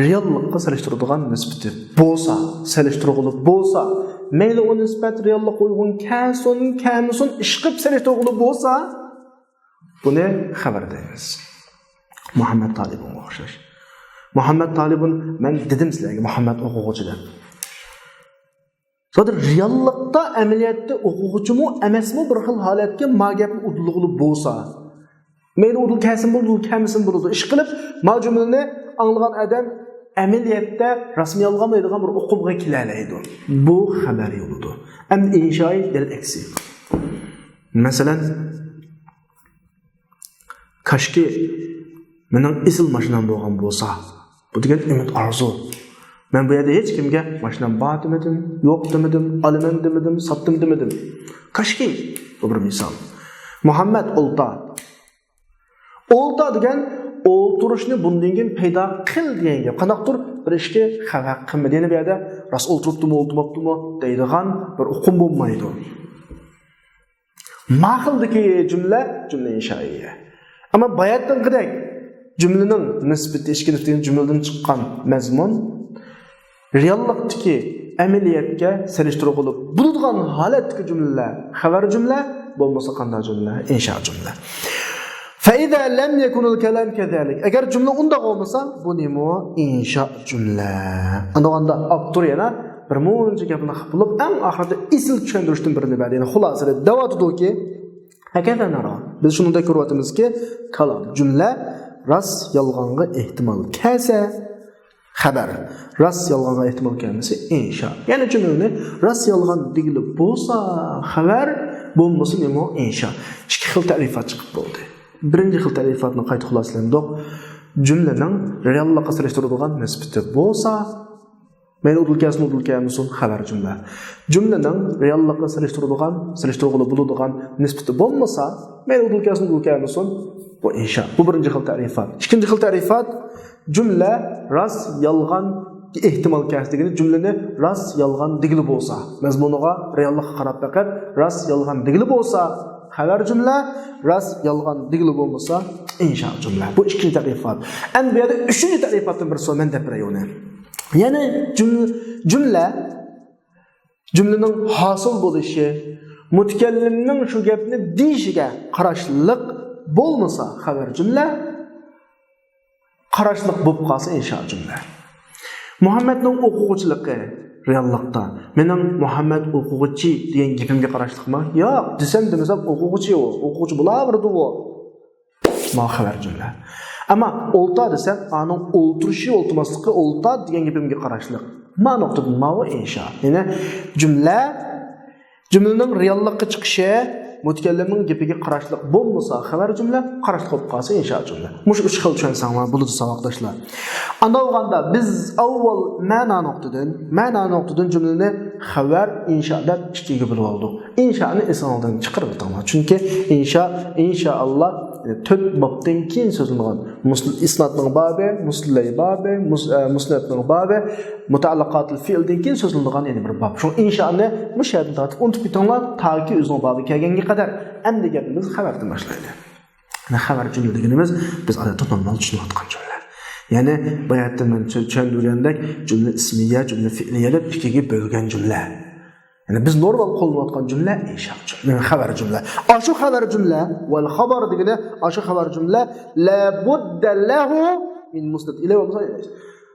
reallikqa solishtiradigan nisbati bo'lsa, solishtirg'ili bo'lsa, mayli o nisbat reallikqa uyg'un kelsin, ishqib solishtirg'ili bo'lsa, buni xabar deymiz. Muhammad Talibunga o'xshash. Muhammed Talib'in ben dedim sizlerge Muhammed okuğucu deb. Zaten reallıkta ameliyatda okuğucu mu emes mi bir xil holatga magapni udulug'li bo'lsa, meni udul kelsin bo'ldi, kelmasin bo'ldi. Ish qilib, ma jumlani anglagan adam ameliyatda rasmiy olmaydigan bir o'quvga kelalaydi. Bu xabar yo'lidir. Am inshoy del aksi. Masalan, Kashki mening isil mashinam bo'lgan bo'lsa, bu degan umid arzu. Men bu yerda hech kimga mashinam bor demedim, yo'q demedim, olaman demedim, sotdim demedim. Kashki bu bir misol. Muhammad Olta degan o'ltirishni bundan keyin paydo qil degan gap. Qanaqdir bir ishga xabar qilmaydi. Yana bu yerda ras o'ltiribdimi, o'ltirmabdimi deydigan bir uqum bo'lmaydi. Ma'qildagi jumla inshoiya. Ama bayatdan qidek jumlaning nisbati ishkilifdan jumladan chiqqan mazmun reallikdagi amaliyotga solishtirib olib bo'ladigan holatdagi jumlalar xabar jumla bo'lmasa qanday jumla insho jumla. Fa idza lam yakun al-kalam kadhalik. Agar jumla unda bo'lmasa bu nima insho jumla. Anda avtor yana bir muncha gapni qilib eng oxirida isl tushuntirishdan birini berdi. Yani xulosada davatidiki hakada nara. Biz shuni da ko'ryapmizki, kalam jumla ras yolg'onga ehtimol kelsa xabar, ras yolg'onga ehtimol kelmasa insho. Ya'ni jumlani ras yolg'on degilib bo'lsa xabar, bo'lmasa nima insho. Ikki xil ta'rifat chiqib bo'ldi. Birinchi xil ta'rifatni qayta xulosalandik. Jumlaning reallikqa solishtirilgan nisbati bo'lsa, men udulkasini xabar jumla. Jumlaning reallikqa solishtirilgan bo'ladigan nisbati bo'lmasa, men udulkasini bu insho. Bu birinchi xil ta'rifat. Ikkinchi xil ta'rifat jumla ras yolg'on ehtimol kasligini jumlani ras yolg'on degili bo'lsa, mazmuniga reallikqa qarab faqat ras yolg'on degili bo'lsa, xabar jumla ras yolg'on degili bo'lmasa, insho jumla. Bu ikkinchi ta'rifat. Endi bu yerda uchinchi ta'rifatdan bir so'm men deb beraman. Ya'ni jumlaning hosil bo'lishi, mutakallimning shu gapni deyishiga qarashliq bo'lmasa xabar jumla, qarashliq bo'lib qolsa insho jumla. Muhammadning o'quvchiligi reallikda mening Muhammad o'quvchi degan gapimga qarashliqmi? Yo'q, desam o'quvchi bo'laverdi u. Ma xabar jumla. Ama olta desem, anın olturuşu oltmaslıqı olta degan gapimga qarashliq. Ma nuqtadan ma va insho. Yani jumlaning reallikqa chiqishi, mutakallimning gapiga qarashliq bo'lmasa, xabar jumla, qarashliq bo'lib qolsa insho jumla. Mush uch xil tushunsanlar bo'ladi saboqdoshlar. Anda olganda biz avval ma'no nuqtadan jumlani xabar insho deb ikkiga bo'lib oldik. Inshoni esondan chiqarib o'tamiz. Chunki inshaalloh to'rt bobdan keyin so'zlangan isnodning bobi, muslay bobi, musnadning bobi, mutaalliqatul fi'ldan keyin so'zlangan yana bir bob. Shu inshoni mushaydan tortib unutib ketinglar, toki o'zining bobi kelganga qadar endi gapimiz xabardan boshlaydi. Xabar jumla deganimiz biz odatda normal tushunayotgan jumla. Ya'ni bu yerda men tushuntirgandek jumla ismiya, jumla fi'liya deb ikkiga bo'lgan jumla. Yani biz normal qo'llanayotgan jumla insho jumla, xabar jumla. Ashu xabar jumla val xabar degani ashu xabar jumla la budda lahu min musnad ilay va musnad.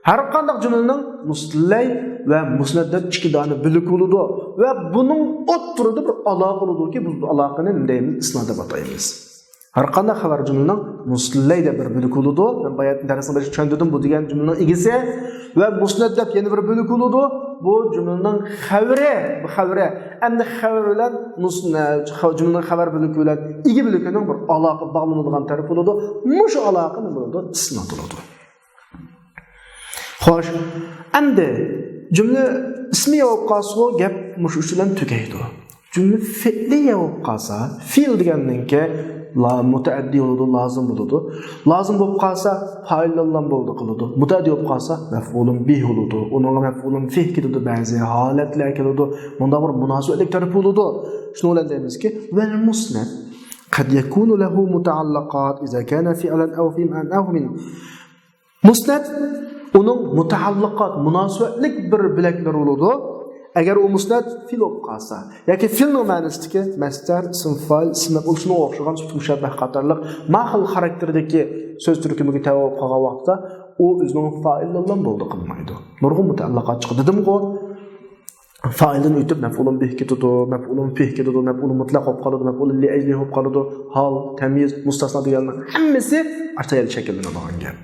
Har qanday jumlaning muslay va musnaddan ikki dona bo'lik bo'ladi va buning o'ttirida bir aloqa bo'ladi-ki, bu aloqani deymiz isnod deb ataymiz. Har qanday xabar jumlaning muslay deb bir bo'lik bo'ladi. Men bayat darsda tushuntirdim bu degan jumlaning egisi va musnad deb yana bir bo'lik bo'ladi. Bu jumlaning xabari. Endi xabar bilan musnad, jumlaning xabar bo'lik bilan igi bo'likining bir aloqa bog'lanadigan taraf bo'ladi. Mushu aloqa nima bo'ladi? Isnod bo'ladi. Xo'sh, endi jumla ismiy bo'lib qolsa, gap mushu bilan tugaydi. Jumla fi'liy bo'lib qolsa, fi'l deganninki la mutaaddi bo'ladi, lozim bo'ladi. Lozim bo'lib qolsa, fa'illan bo'ldi qiladi. Mutaaddi bo'lib qolsa, maf'ulun bih bo'ladi. Uning maf'ulun fih keladi, ba'zi holatlar keladi. Bunda bir munosabatlik taraf bo'ladi. Shuni o'ylaymizki, val musnad qad yakunu lahu mutaallaqat idza kana fi'lan aw fi'lan aw min. Musnad uning mutaallaqat, munosabatlik bir bilaklar bo'ladi. Agar u musnad fil bo'lib qolsa, yoki filning ma'nosidagi masdar, ism fa'il, ism maf'ul shunga o'xshagan mushabbah qatorliq ma'qul xarakterdagi so'z turkumiga tabiiy bo'lib qolgan vaqtda o özünün faillerle boldu kılmaydı. Nurgun mutallaqat çıktı dedim go. Failden ötüp mef'ulun bih ketudu, mef'ulun fih ketudu, mef'ulun mutlaq olub qalıdı, mef'ulun li ejli olub qalıdı, hal, temiz, mustasna deganlar hammasi aşağıya şekillenib olgan gap.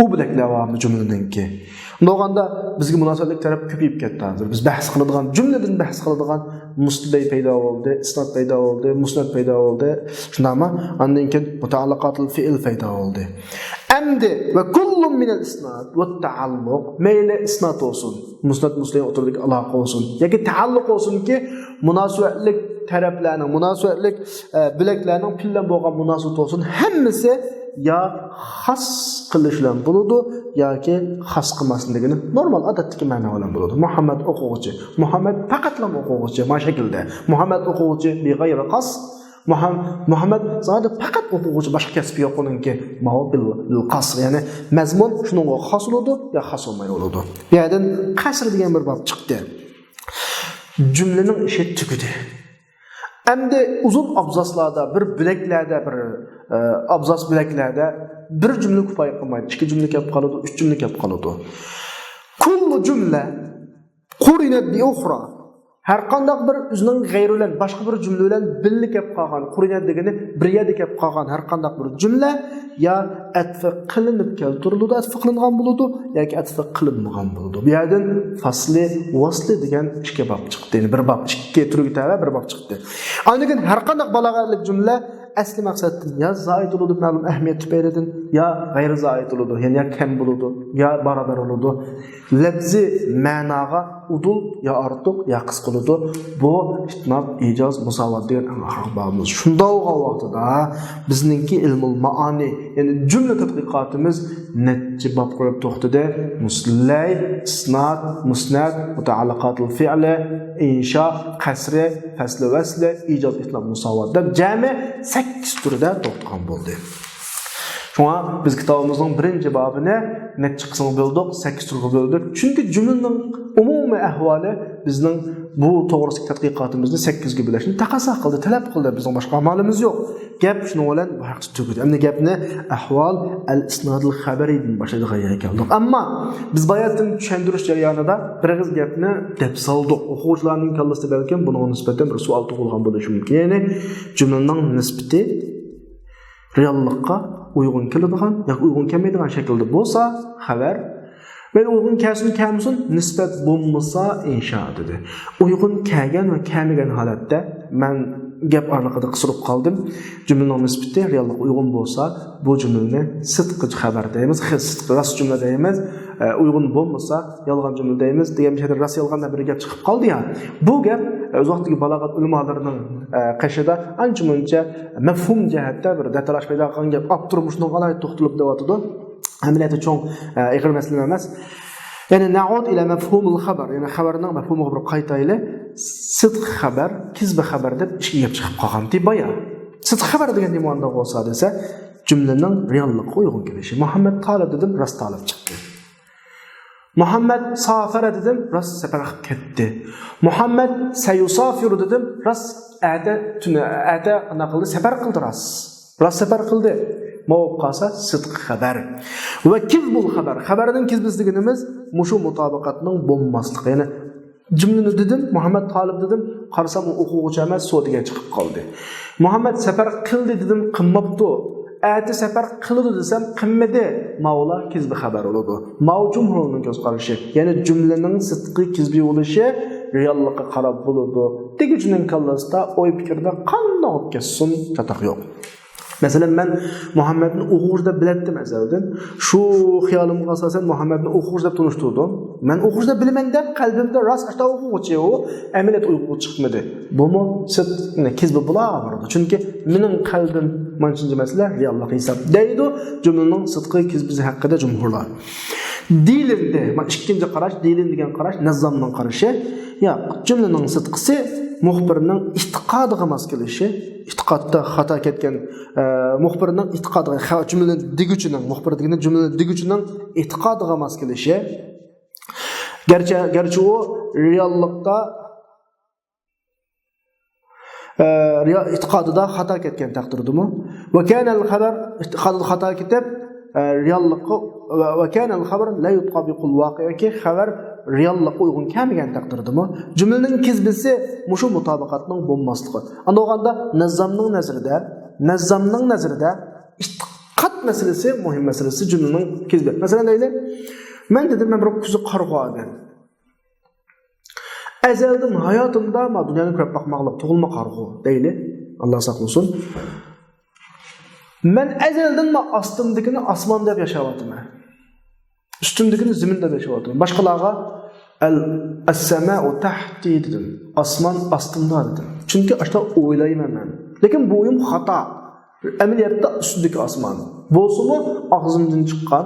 O bilekli avamı cümleninki. Ndoganda bizga munosabatlik taraf ko'payib ketdi hozir. Biz bahs qiladigan, jumladan bahs qiladigan musnad paydo bo'ldi, isnad paydo bo'ldi, musnad paydo bo'ldi. Shundami? Undan keyin mutaalliqatul fi'l paydo bo'ldi. Endi ve kullun min al-isnad ve ta'alluq meyle isnad olsun. Musnad muslim oturdik aloqa olsun. Yoki ta'alluq olsun ki munosabatlik taraflarning, munosabatlik bileklarning bilan bo'lgan munosabat olsun. Hammasi ya xas qilishlan bo'ladi yoki xas qilmasligini normal odatdagi ma'no bilan bo'ladi. Muhammad o'quvchi, Muhammad faqatlam o'quvchi, mana shaklda. Muhammad o'quvchi bi g'ayri qas. Muhammad sadece faqat o'quvchi, boshqa kasbi yo'q uningki. Ma'o bil qas, ya'ni mazmun shuningga xos bo'ladi yo xos bo'lmay bo'ladi. Bu yerdan qasr degan bir bob chiqdi. Jumlaning ishi tugudi. Endi uzun abzaslarda, bir bileklarda, bir abzas bileklarda bir cümle kifoya qilmaydi. 2 cümle kelib qoladi, 3 cümle kelib qoladi. Kullu cümle qurinat bi ukhra. Har qanday bir o'zining g'ayri bilan boshqa bir jumla bilan birga kelib qolgan, qurinat degani birga kelib qolgan har qanday bir jumla ya atfa qilinib keltiriladi, atfa qilingan bo'ladi yoki atfa qilinmagan bo'ladi. Bu yerdan fasli, vasli degan 2 bob chiqdi. Ya'ni bir bob 2 turga tava bir bob chiqdi. Aniqin har qanday balog'atlik jumla asli maqsaddan ya zaid bo'ladi, ma'lum ahamiyat tufaylidan ya g'ayri zaid bo'ladi, ya'ni ya kam bo'ladi, ya barobar bo'ladi. Lafzi ma'noga udul ya ortiq ya qisqa bo'ladi. Bu itnob, ijoz, musovat degan ahvolimiz. Shunda o'g'al vaqtida bizningki ilmul maani, ya'ni jumla tadqiqotimiz necha bob qo'yib to'xtadi. Muslay, isnad, musnad, mutaalliqatul fi'li, insha, qasri, fasli vasli, ijoz, itnob, musovat deb jami 8 turda to'xtagan bo'ldi. Şuna biz kitabımızın birinci babını neçe kısmı böldük, 8 turga böldük. Çünkü cümlenin umumi ahvali bizning bu to'g'risida tadqiqotimizni 8 ga bo'lishni taqozo qildi, talab qildi. Bizning boshqa amalimiz yo'q. Gap shuni bilan vaqt tugadi. Endi gapni ahvol al-isnadul xabaridan boshladigan ekandik. Ammo biz bayatdan tushuntirish jarayonida bir og'iz gapni deb soldik. O'quvchilarning kallasida balkim bunga nisbatan bir savol tug'ilgan bo'lishi mumkin. Ya'ni jumlaning nisbati reallikqa uygun keladigan yoki uygun kelmaydigan shaklda bo'lsa xabar ve uygun kelsin nisbat bo'lmasa insho dedi. Uygun kelgan va kelmagan holatda men gap oraliqida qisirib qoldim. Jumlaning nisbati reallik uygun bo'lsa bu jumlani sidqi xabar deymiz, sidqi rost jumla deymiz. Uygun bo'lmasa yolg'on jumla deymiz. Degan bir rost yolg'ondan bir gap chiqib qoldi ya. Bu gap uzoqdagi balog'at ulamolarining qashida ancha-muncha mafhum jihatda bir datalash paydo qilgan gap olib turib shunga qalay to'xtalib deyotdi. Amaliyotda cho'ng ig'ir masala emas. Yani na'ud ila mafhumul xabar, yani xabarning mafhumiga bir qaytayli. Sidq xabar, kizb xabar deb ishga gap chiqib qolgan deb-boya. Sidq xabar degan demonda bo'lsa desa, jumlaning reallikqa uyg'un kelishi. Muhammad talib dedim, rost talib chiqdi. Muhammad safara dedim, rost safar qilib ketdi. Muhammad sayusafiru dedim, rost ata qildi, safar qildi rost. Rost safar qildi. Mavub qalsa sidq xabar. Va kizbul xabar. Xabarning kizbizligimiz mushu mutabaqatning bo'lmasligi. Ya'ni jumlani dedim, Muhammad talib dedim, qarasam u o'quvchi emas, so'diga chiqib qoldi. Muhammad safar qildi dedim, qilmabdi. Ati safar qildi desam, qilmadi. Mavla kizbi xabar bo'ladi. Mav jumhurning ko'z qarashi. Ya'ni jumlaning sidqi kizbi bo'lishi reallikqa qarab bo'ladi. Degichning kallasida o'y fikrda qanday olib ketsin, chataq yo'q. Mesela ben Muhammed'in o'quvchida biletdim azaldan. Shu xiyolimga asosan Muhammed'ni o'quvchida tunishtirdim. Men o'quvchida bilaman deb qalbimda rost ashta o'quvchi u, amaliyot o'quvchi chiqmadi. Bumi sidqni kizbi bo'laverdi. Chunki mening qalbim manchuncha masala reallik hisob deydi. Jumlaning sidqi kizbi haqida jumhurlar. Dilimde, ikkinchi qarash, dilim degan qarash nizomning qarashi. Yo'q, jumlaning sidqisi muxbirning i'tiqodiga mos kelishi, i'tiqodda xato ketgan muxbirning i'tiqodiga, jumlaning diguchining, muxbir degan jumlaning diguchining i'tiqodiga mos kelishi. Garchi u reallikda i'tiqodida xato ketgan taqdirdimi? Va kana al-xabar i'tiqodida xato ketib reallikqa va kana al-xabar la yutabiqul vaqi'a ki xabar reallikqa uygun kelmagan taqdirdimi jumlaning kizbisi mushu mutabaqatning bo'lmasligi. Anda o'ganda nazzamning nazarida ittiqat masalasi muhim masalasi jumlaning kizbi. Masalan deyli, men dedim men bir kuzu qarg'agan. Azaldan hayotimda ma dunyoni ko'rib boqmoqlik tug'ilma qarg'u deyli. Allah saqlasin. Men azaldan ma ostimdagini osmon deb yashayapman. Üstümdekini zimin deb yashayapman. Boshqalarga as-sama'u tahti dedim. Osmon ostimda dedim. Chunki ashta o'ylayman men. Lekin bu o'yim xato. Amaliyotda ustidagi osmon. Bo'lsa-mu og'zimdan chiqqan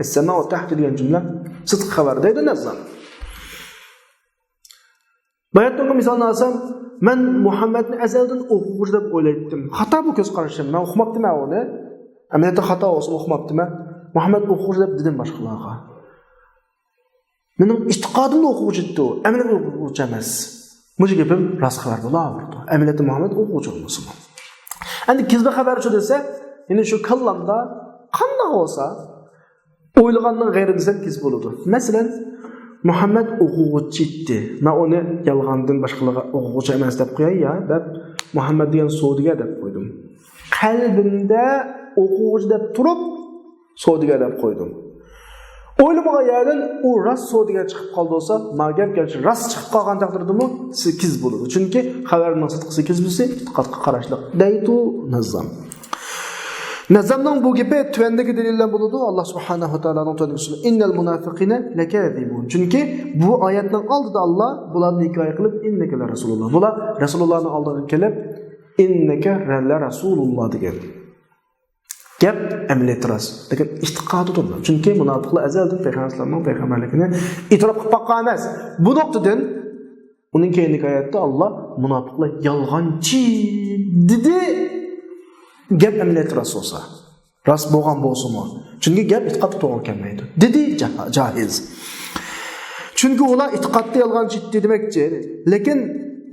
as-sama'u tahti degan jumla sidq xabar deydi nazar. Bayatda misolni olsam, men Muhammadni azaldan o'quvchi deb o'ylaydim. Xato bu ko'z qarashim. Men o'qimabdiman uni. Amaliyotda xato bo'lsa o'qimabdiman. Muhammad o'quvchi deb dedim boshqalarga. Mening istiqodimni o'quvchi edi. Amaliyotda o'quvchi emas. Mujib gapim rost xabar bo'laverdi. Amaliyotda Muhammad o'quvchi bo'lsin. Endi kizba xabarchi desa, yine shu kallamda qanday bo'lsa, o'ylagandan g'ayrisidan kiz bo'ladi. Masalan, Muhammad o'quvchi edi. Men uni yolg'ondan boshqalarga o'quvchi emas deb qo'yay ya, deb Muhammad degan so'diga deb qo'ydim. Qalbimda o'quvchi deb turib, so'diga deb qo'ydim. O'ylamagan yerdan u rost so'diga chiqib qoldi bo'lsa, mag'ab kelchi rost chiqib qolgan taqdirdimi, kiz bo'ladi. Chunki xabarning sidqisi kiz bo'lsa, diqqatga qarashliq. Daytu nazam. Nazamning bu gapi tuvandagi dalillar bo'ladi. Alloh subhanahu va taoloning tavsiyasi. Innal munafiqina lakazibun. Chunki bu oyatning oldida Alloh bularni hikoya qilib, innaka la rasululloh. Bular rasulullohning oldiga kelib, innaka la rasululloh degan. Gap amaliyat ras. Lekin istiqodidir. Chunki munofiqlar azaldan payg'ambarlarning payg'ambarligini e'tirof qilib boqqan emas. Bu nuqtadan uning keyingi oyatda Alloh munofiqlar yolg'onchi dedi. Gap amaliyat ras bo'lsa, ras bo'lgan bo'lsa-mu. Chunki gap e'tiqodga to'g'ri kelmaydi. Dedi joiz. Chunki ular e'tiqodda yolg'onchi demoqchi. Lekin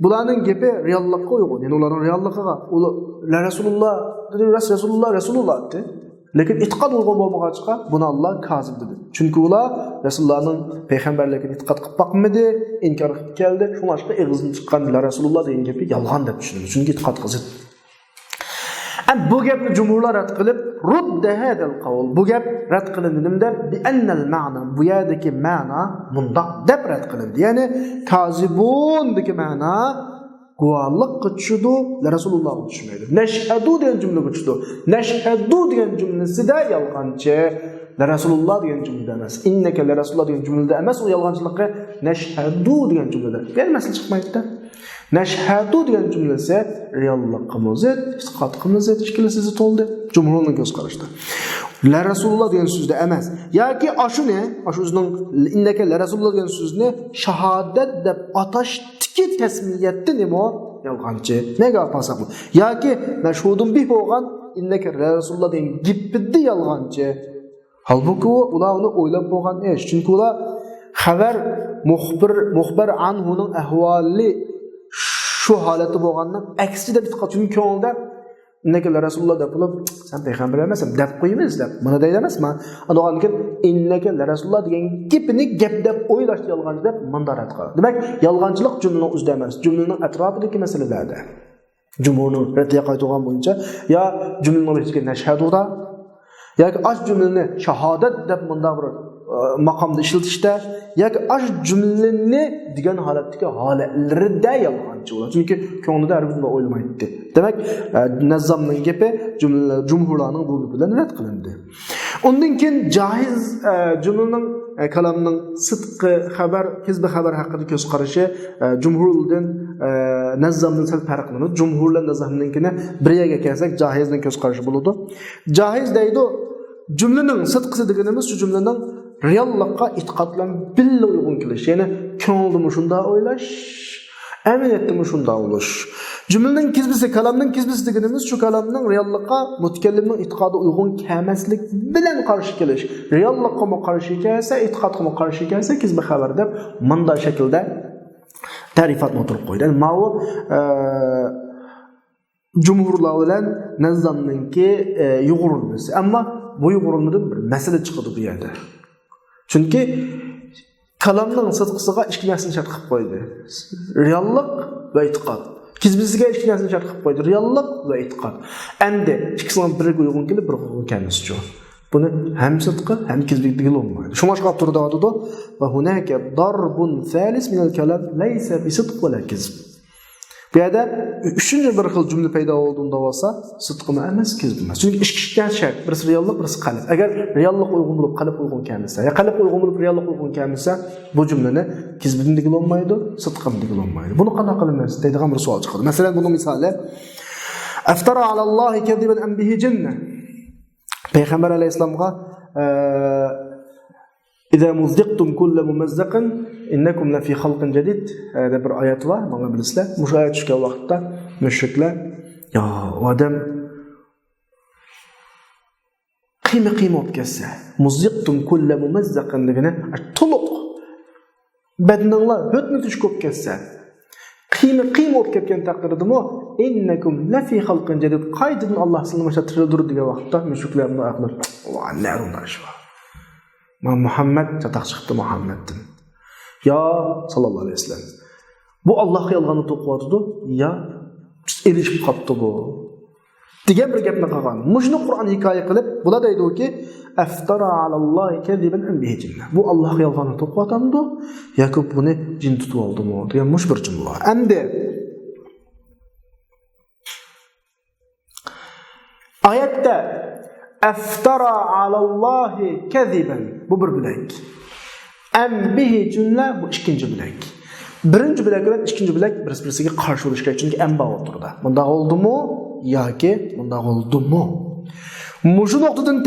bularning gapi reallikqa uyg'un. Ya'ni ularning realligiga ular Rasululloh dedi, Rasululloh dedi. Lekin e'tiqod uyg'un bo'lmagancha buni Alloh kazib dedi. Chunki ular Rasulullohning payg'ambarligini e'tiqod qilib boqmadi, inkor qilib keldi. Shunga og'zidan chiqqan Rasululloh degan gapi yolg'on deb tushunadi. Chunki e'tiqod qildi. Bu gapni jumhurlar rad qilib, rudda hadal qawl. Bu gap rad qilindimda bi annal ma'na, bu yerdagi ma'na mundaq deb rad qilindi. Ya'ni kazibun degi ma'na guvalliq qilishdi, Rasululloh tushmaydi. Nashhadu degan jumla qilishdi. Nashhadu degan jumlasida yolg'onchi, Rasululloh degan jumlada emas. Innaka la rasululloh degan jumlada emas, u yolg'onchilikqa nashhadu degan jumlada. Bermaslik chiqmaydi-da. Nashhadu degan jumlasi reallikimiz, istiqodimiz ishkilasiz to'ldi. Jumhurning ko'z qarashida. La rasululloh degan so'zda emas. Yoki ashuni, ashuzning innaka la rasululloh degan so'zni shahodat deb atashdiki tasmiyatda nima yolg'onchi. Nega pasak bu? Yoki mashhudun bi bo'lgan innaka la rasululloh degan gapida yolg'onchi. Halbuki ular uni o'ylab bo'lgan ish. Chunki ular xabar muxbir anhuning ahvoli shu holati bo'lgandan aksida bitqa chunki ko'ngilda innaka Rasululloh deb bo'lib, sen payg'ambar emassan deb qo'yamiz deb. Buni deydi emasman. Aniqanki innaka Rasululloh degan gapni gap deb o'ylash yolg'onchi deb mandarat qiladi. Demak, yolg'onchilik jumlaning o'zida emas, jumlaning atrofidagi masalalarda. Jumhurning radiya qaytgan bo'yicha ya jumlaning ichiga nashhaduda yoki ash jumlani shahodat deb mundaq bir maqomda ishlatishda yoki ash jumlani degan holatdagi holatlarida yolg'onchi bo'ladi. Chunki ko'nglida arabunda o'ylamaydi. Demak, nazzamning gapi jumhurlarning bu gapi bilan rad qilindi. Undan keyin joiz jumlaning kalamning sidqi xabar, kizbi xabar haqida ko'z qarashi jumhurdan nazzamdan sal farqlanadi. Jumhurlar nazzamninkini biriga kelsak joizning ko'z qarashi bo'ladi. Joiz deydi jumlaning sidqisi deganimiz shu jumlaning reallikqa e'tiqodlan billa uyg'un kelish. Ya'ni ko'ngilda shunda o'ylash, amaliyotda shunda bo'lish. Jumlaning kizbisi, kalamning kizbisi deganimiz shu kalamning reallikqa mutakallimning e'tiqodi uyg'un kelmaslik bilan qarshi kelish. Reallikqa qarshi kelsa, e'tiqodga qarshi kelsa kizbi xabar deb bunday shaklda ta'rifatni o'tirib qo'ydi. Ma'u jumhurlar bilan nazzamninki yuqorilmasi. Ammo bo'yi qurilmadan bir masala chiqadi bu yerda. Chunki kalamning sidqisiga ikki narsani shart qilib qo'ydi. Reallik va e'tiqod. Kizbisiga ikki narsani shart qilib qo'ydi. Reallik va e'tiqod. Endi ikkisining biriga uyg'un kelib, bir uyg'un kelmasichu. Buni ham sidqi, ham kizbik degil olmaydi. Shunga chiqib turdi dedi. Va hunaka darbun salis min al-kalam laysa bi sidq va la kizb. Bu yerda üçüncü bir xil cümle paydo olduğunda olsa, sidqmi emas, kizb emas. Chunki ikki shart, birisi reallik, birisi qalb. Agar reallik uyg'un bo'lib, qalb uyg'un kelmasa, ya qalb uyg'un bo'lib, reallik uyg'un kelmasa, bu jumlani kizbim degil olmaydi, sidqim degil olmaydi. Buni qanday qilamiz deydigan bir savol chiqadi. Masalan, buning misoli aftara alallohi kadiban am bihi jinna. Payg'ambar alayhisolamga İza muzdiqtum kulla mumazzaqin innakum la fi xalqin jadid. Hada bir oyat var, mana bilasizlar. Bu oyat tushgan vaqtda mushriklar yo odam qiyma olib kelsa, muzdiqtum kulla mumazzaqin degani to'liq badninglar o'tni tushib olib kelsa, qiyma olib ketgan taqdirdimi innakum la fi xalqin jadid qaydan Alloh sizni mashatirdir degan vaqtda mushriklar buni aqlar. Va narundan shu. Muhammed çatak çıktı Muhammed'den. Ya sallallahu aleyhi ve sellem. Bu Allah'a yalganı to'qiyotidu ya erishib qopti bu. Degan bir gapni qilgan. Mujni Qur'on hikoya qilib, bular deydi-ki, aftara alallohi kadiban am bihi jinna. Bu Allohga yalganı to'qiyotamdi yoki buni jin tutib oldimi degan mush bir jumla. Endi oyatda aftara alallahi kadiban bu bir bilek. Am bihi cümle bu ikinci bilek. Birinci bilek bilan ikinci bilek bir-biriga qarshi bo'lishi kerak. Chunki amba o'tirdi. Bunda oldimi yoki bunda oldimi? Mushu nuqtadan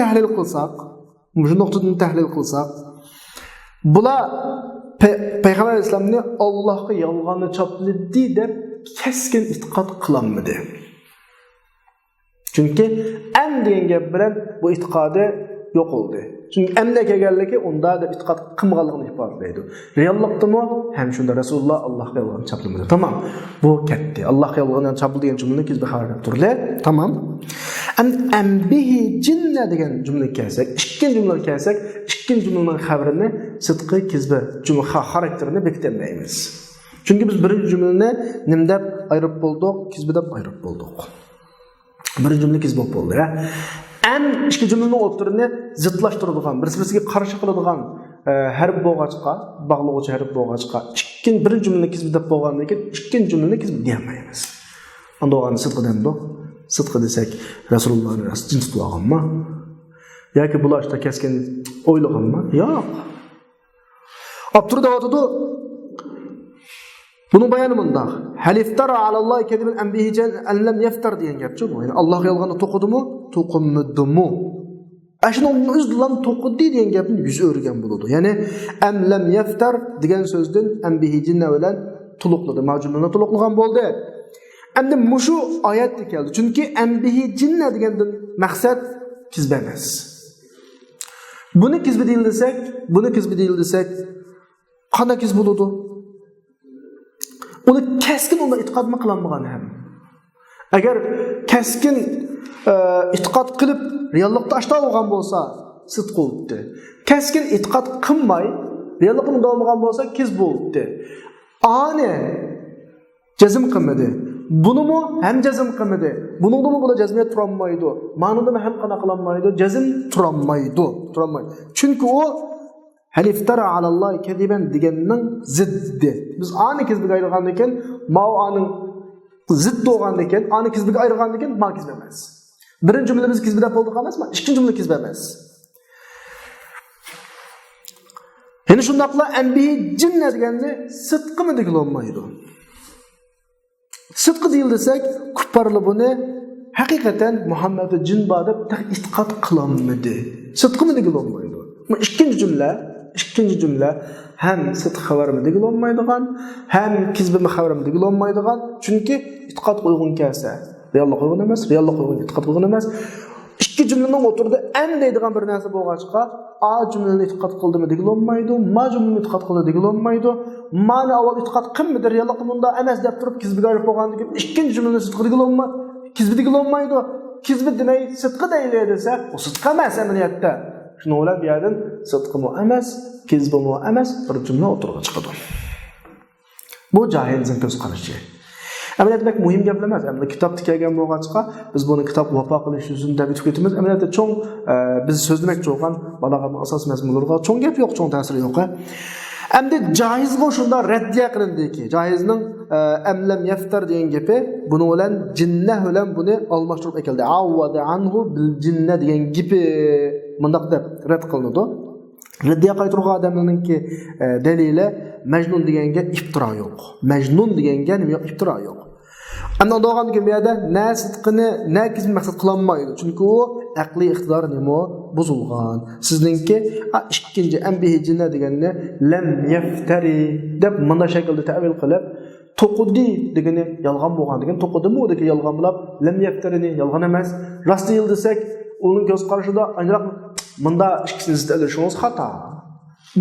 tahlil qilsak, bular Payg'ambar alayhisolamni Allohga yolg'onni chopladi deb keskin e'tiqod qilinmadi. Chunki am degan gap bilan bu e'tiqodi yo'q bo'ldi. Chunki amda kelganligi unda deb e'tiqod qilmaganligini ifodalaydi. Reallikdimi? Ham shunda Rasululloh Allohga yolg'on chaplamadi. Tamam. Bu ketdi. Allohga yolg'on chapildi degan jumlani kizbi xabar turli. Tamam. Am bihi jinna degan jumlaga kelsak, ikkinchi jumlaga kelsak, ikkinchi jumlaning xabarini sidqi kizbi jumla xarakterini bekitmaymiz. Chunki biz birinchi jumlani nim deb ayirib bo'ldik, kizbi deb ayirib bo'ldik. Bir cümle kizbop bo'ldi ya. Am ikki jumlaning o'rtarini zidlashtiradigan, bir-biriga qarshi qiladigan harf bo'lg'achqa, bog'lovchi harf bo'lg'achqa, ikkinchi birinchi jumlani kizb deb bo'lgandan keyin ikkinchi jumlani kizb demaymiz. Unda o'g'ani sidqadan bu. Sidqa desak, Rasulullohning jin tutib olganmi? Yoki bulashda keskin o'ylaganmi? Yo'q. Abturda o'tadi. Bunun bayanı bunda. Hal iftara alallahi kadiban am bihi an lam yaftar degan gapchi bu. Yani Allohga yolg'onni to'qidimi, to'qinmadimi? Ashuni o'zidan to'qidi degan gapni yuz o'rgan bo'ladi. Ya'ni am lam yaftar degan so'zdan am bihi jinna bilan to'liqladi. Majmunni to'liqlagan bo'ldi. Endi mushu oyatda keldi. Chunki am bihi jinna degandan maqsad kizb emas. Buni kizb deyildisak, qanday kizb bo'ladi? Uni keskin unda e'tiqodmi qilinmagan ham. Agar keskin e'tiqod qilib reallikda ashta olgan bo'lsa, sidq bo'ldi. Keskin e'tiqod qilmay reallikni olmagan bo'lsa, kizb bo'ldi. Ani jazm qilmadi. Bunimi ham jazm qilmadi. Buningdimi bular jazmiyat turolmaydi. Ma'nodami ham qana qilinmaydi. Jazm turolmaydi. Chunki u hal iftara alallohi kadiban deganning ziddi. Biz ani kizbiga ayirgandan keyin, ma'u aning ziddi bo'lgandan keyin, ani kizbiga ayirgandan keyin ma kizb emas. Birinchi jumla biz kizbida bo'ldik emasmi? Ikkinchi jumla kizb emas. Ya'ni shundaqla anbi jinna deganda sidqimi degil olmaydi. Sidqi deyil desak, kuparlar buni haqiqatan Muhammadga jin bor deb e'tiqod qilolmadi. Sidqimi degil olmaydi. Bu ikkinchi jumla ham sidq xabarimi degil olmaydigan, ham kizbimi xabarimi degil olmaydigan. Chunki e'tiqod qo'ygun kelsa, reallik qo'ygun emas, reallik qo'ygun e'tiqod qo'ygun emas. Ikki jumlaning o'tirida an deydigan bir narsa bo'lg'achqa, a jumlani e'tiqod qildimi degil olmaydi, ma jumlani e'tiqod qildi degil olmaydi. Ma'ni avval e'tiqod qilmadi, reallik bunda emas deb turib kizbiga olib bo'lgandan keyin ikkinchi jumlani sidq degil olmaydi, kizb degil olmaydi. kizbi demey sıdqı deyli dese, o sıdqı emas emniyette. Şunu ola bir yerden sıdqı mu emas, kizbi mu emas bir cümle oturuğa çıkıdı. Bu cahilizin göz qarışı. Emniyet demek mühim gaplamaz. Emniyet kitap tikeyen bu ağaçqa, biz bunu kitap vapa qilish yüzünde bitib ketimiz. Emniyette çoğun biz söz demek çoğun balağanın asas mezmunlarına çoğun gap yok, çoğun tasiri yok. Endi caiz qo'shunda raddiya qilindiki, caizning amlam yaftar degan gapi buni bilan jinnah bilan buni almashtirib ekildi. Awwada anhu bil jinnah degan gapi mundaq deb rad qilinadi. Raddiya qaytirgan odamlarningki dalili Majnun deganga iftiro yo'q. Majnun deganga nima yo'q, iftiro yo'q. Endi o'ndogan degan yerda na sidqini, na kizm maqsad qilinmaydi. Chunki u aqliy iqtidor nima buzilgan. Sizningki ikkinchi ambihi jinna deganni lam yaftari deb mana shaklda ta'bil qilib to'qudi degani yolg'on bo'lgan degan to'qudimi u degi yolg'on bo'lib lam yaftarini yolg'on emas. Rost yil desak, uning ko'z qarashida ayniq bunda ikkisini zidlashingiz xato.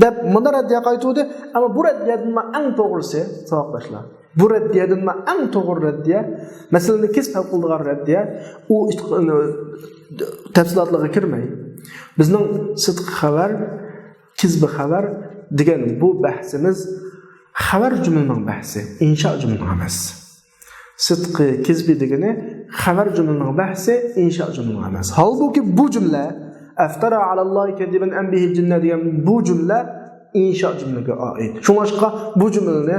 Deb bunda raddiya qaytuvdi, ammo bu raddiyadan eng to'g'risi savoqdoshlar. Bu raddiyadan eng to'g'ri raddiya, masalan, kesib qildigan raddiya, u tafsilotlarga kirmay. Bizning sidq xabar, kizb xabar degan bu bahsimiz xabar jumlaning bahsi, insho jumlaning emas. Sidqi, kizbi degani xabar jumlaning bahsi, insho jumlaning emas. Halbuki bu jumla aftara alallohi kadiban an bihi jinna degan bu jumla insho jumlaga oid. Shunga bu jumlani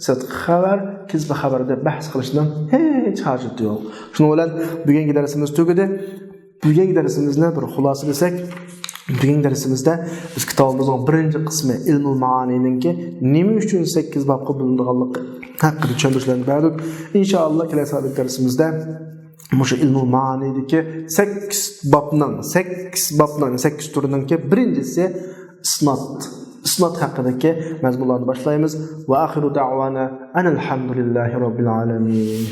sidq xabar, kizb xabar deb bahs qilishdan hech hojat yo'q. Shuning bilan bugungi darsimiz tugadi. Bugungi darsimizni bir xulosa qilsak, bugungi darsimizda biz kitobimizning birinchi qismi ilmul maanininki nima uchun 8 bob qilinganligi haqida tushuntirishlarni berdik. Inshaalloh kelasi darsimizda Mushu ilmul maanidagi 8 bobning 8 turiningki birinchisi isnot haqidagi mazmunlarni boshlaymiz. Va axiru da'wana anil hamdulillahi robbil alamin.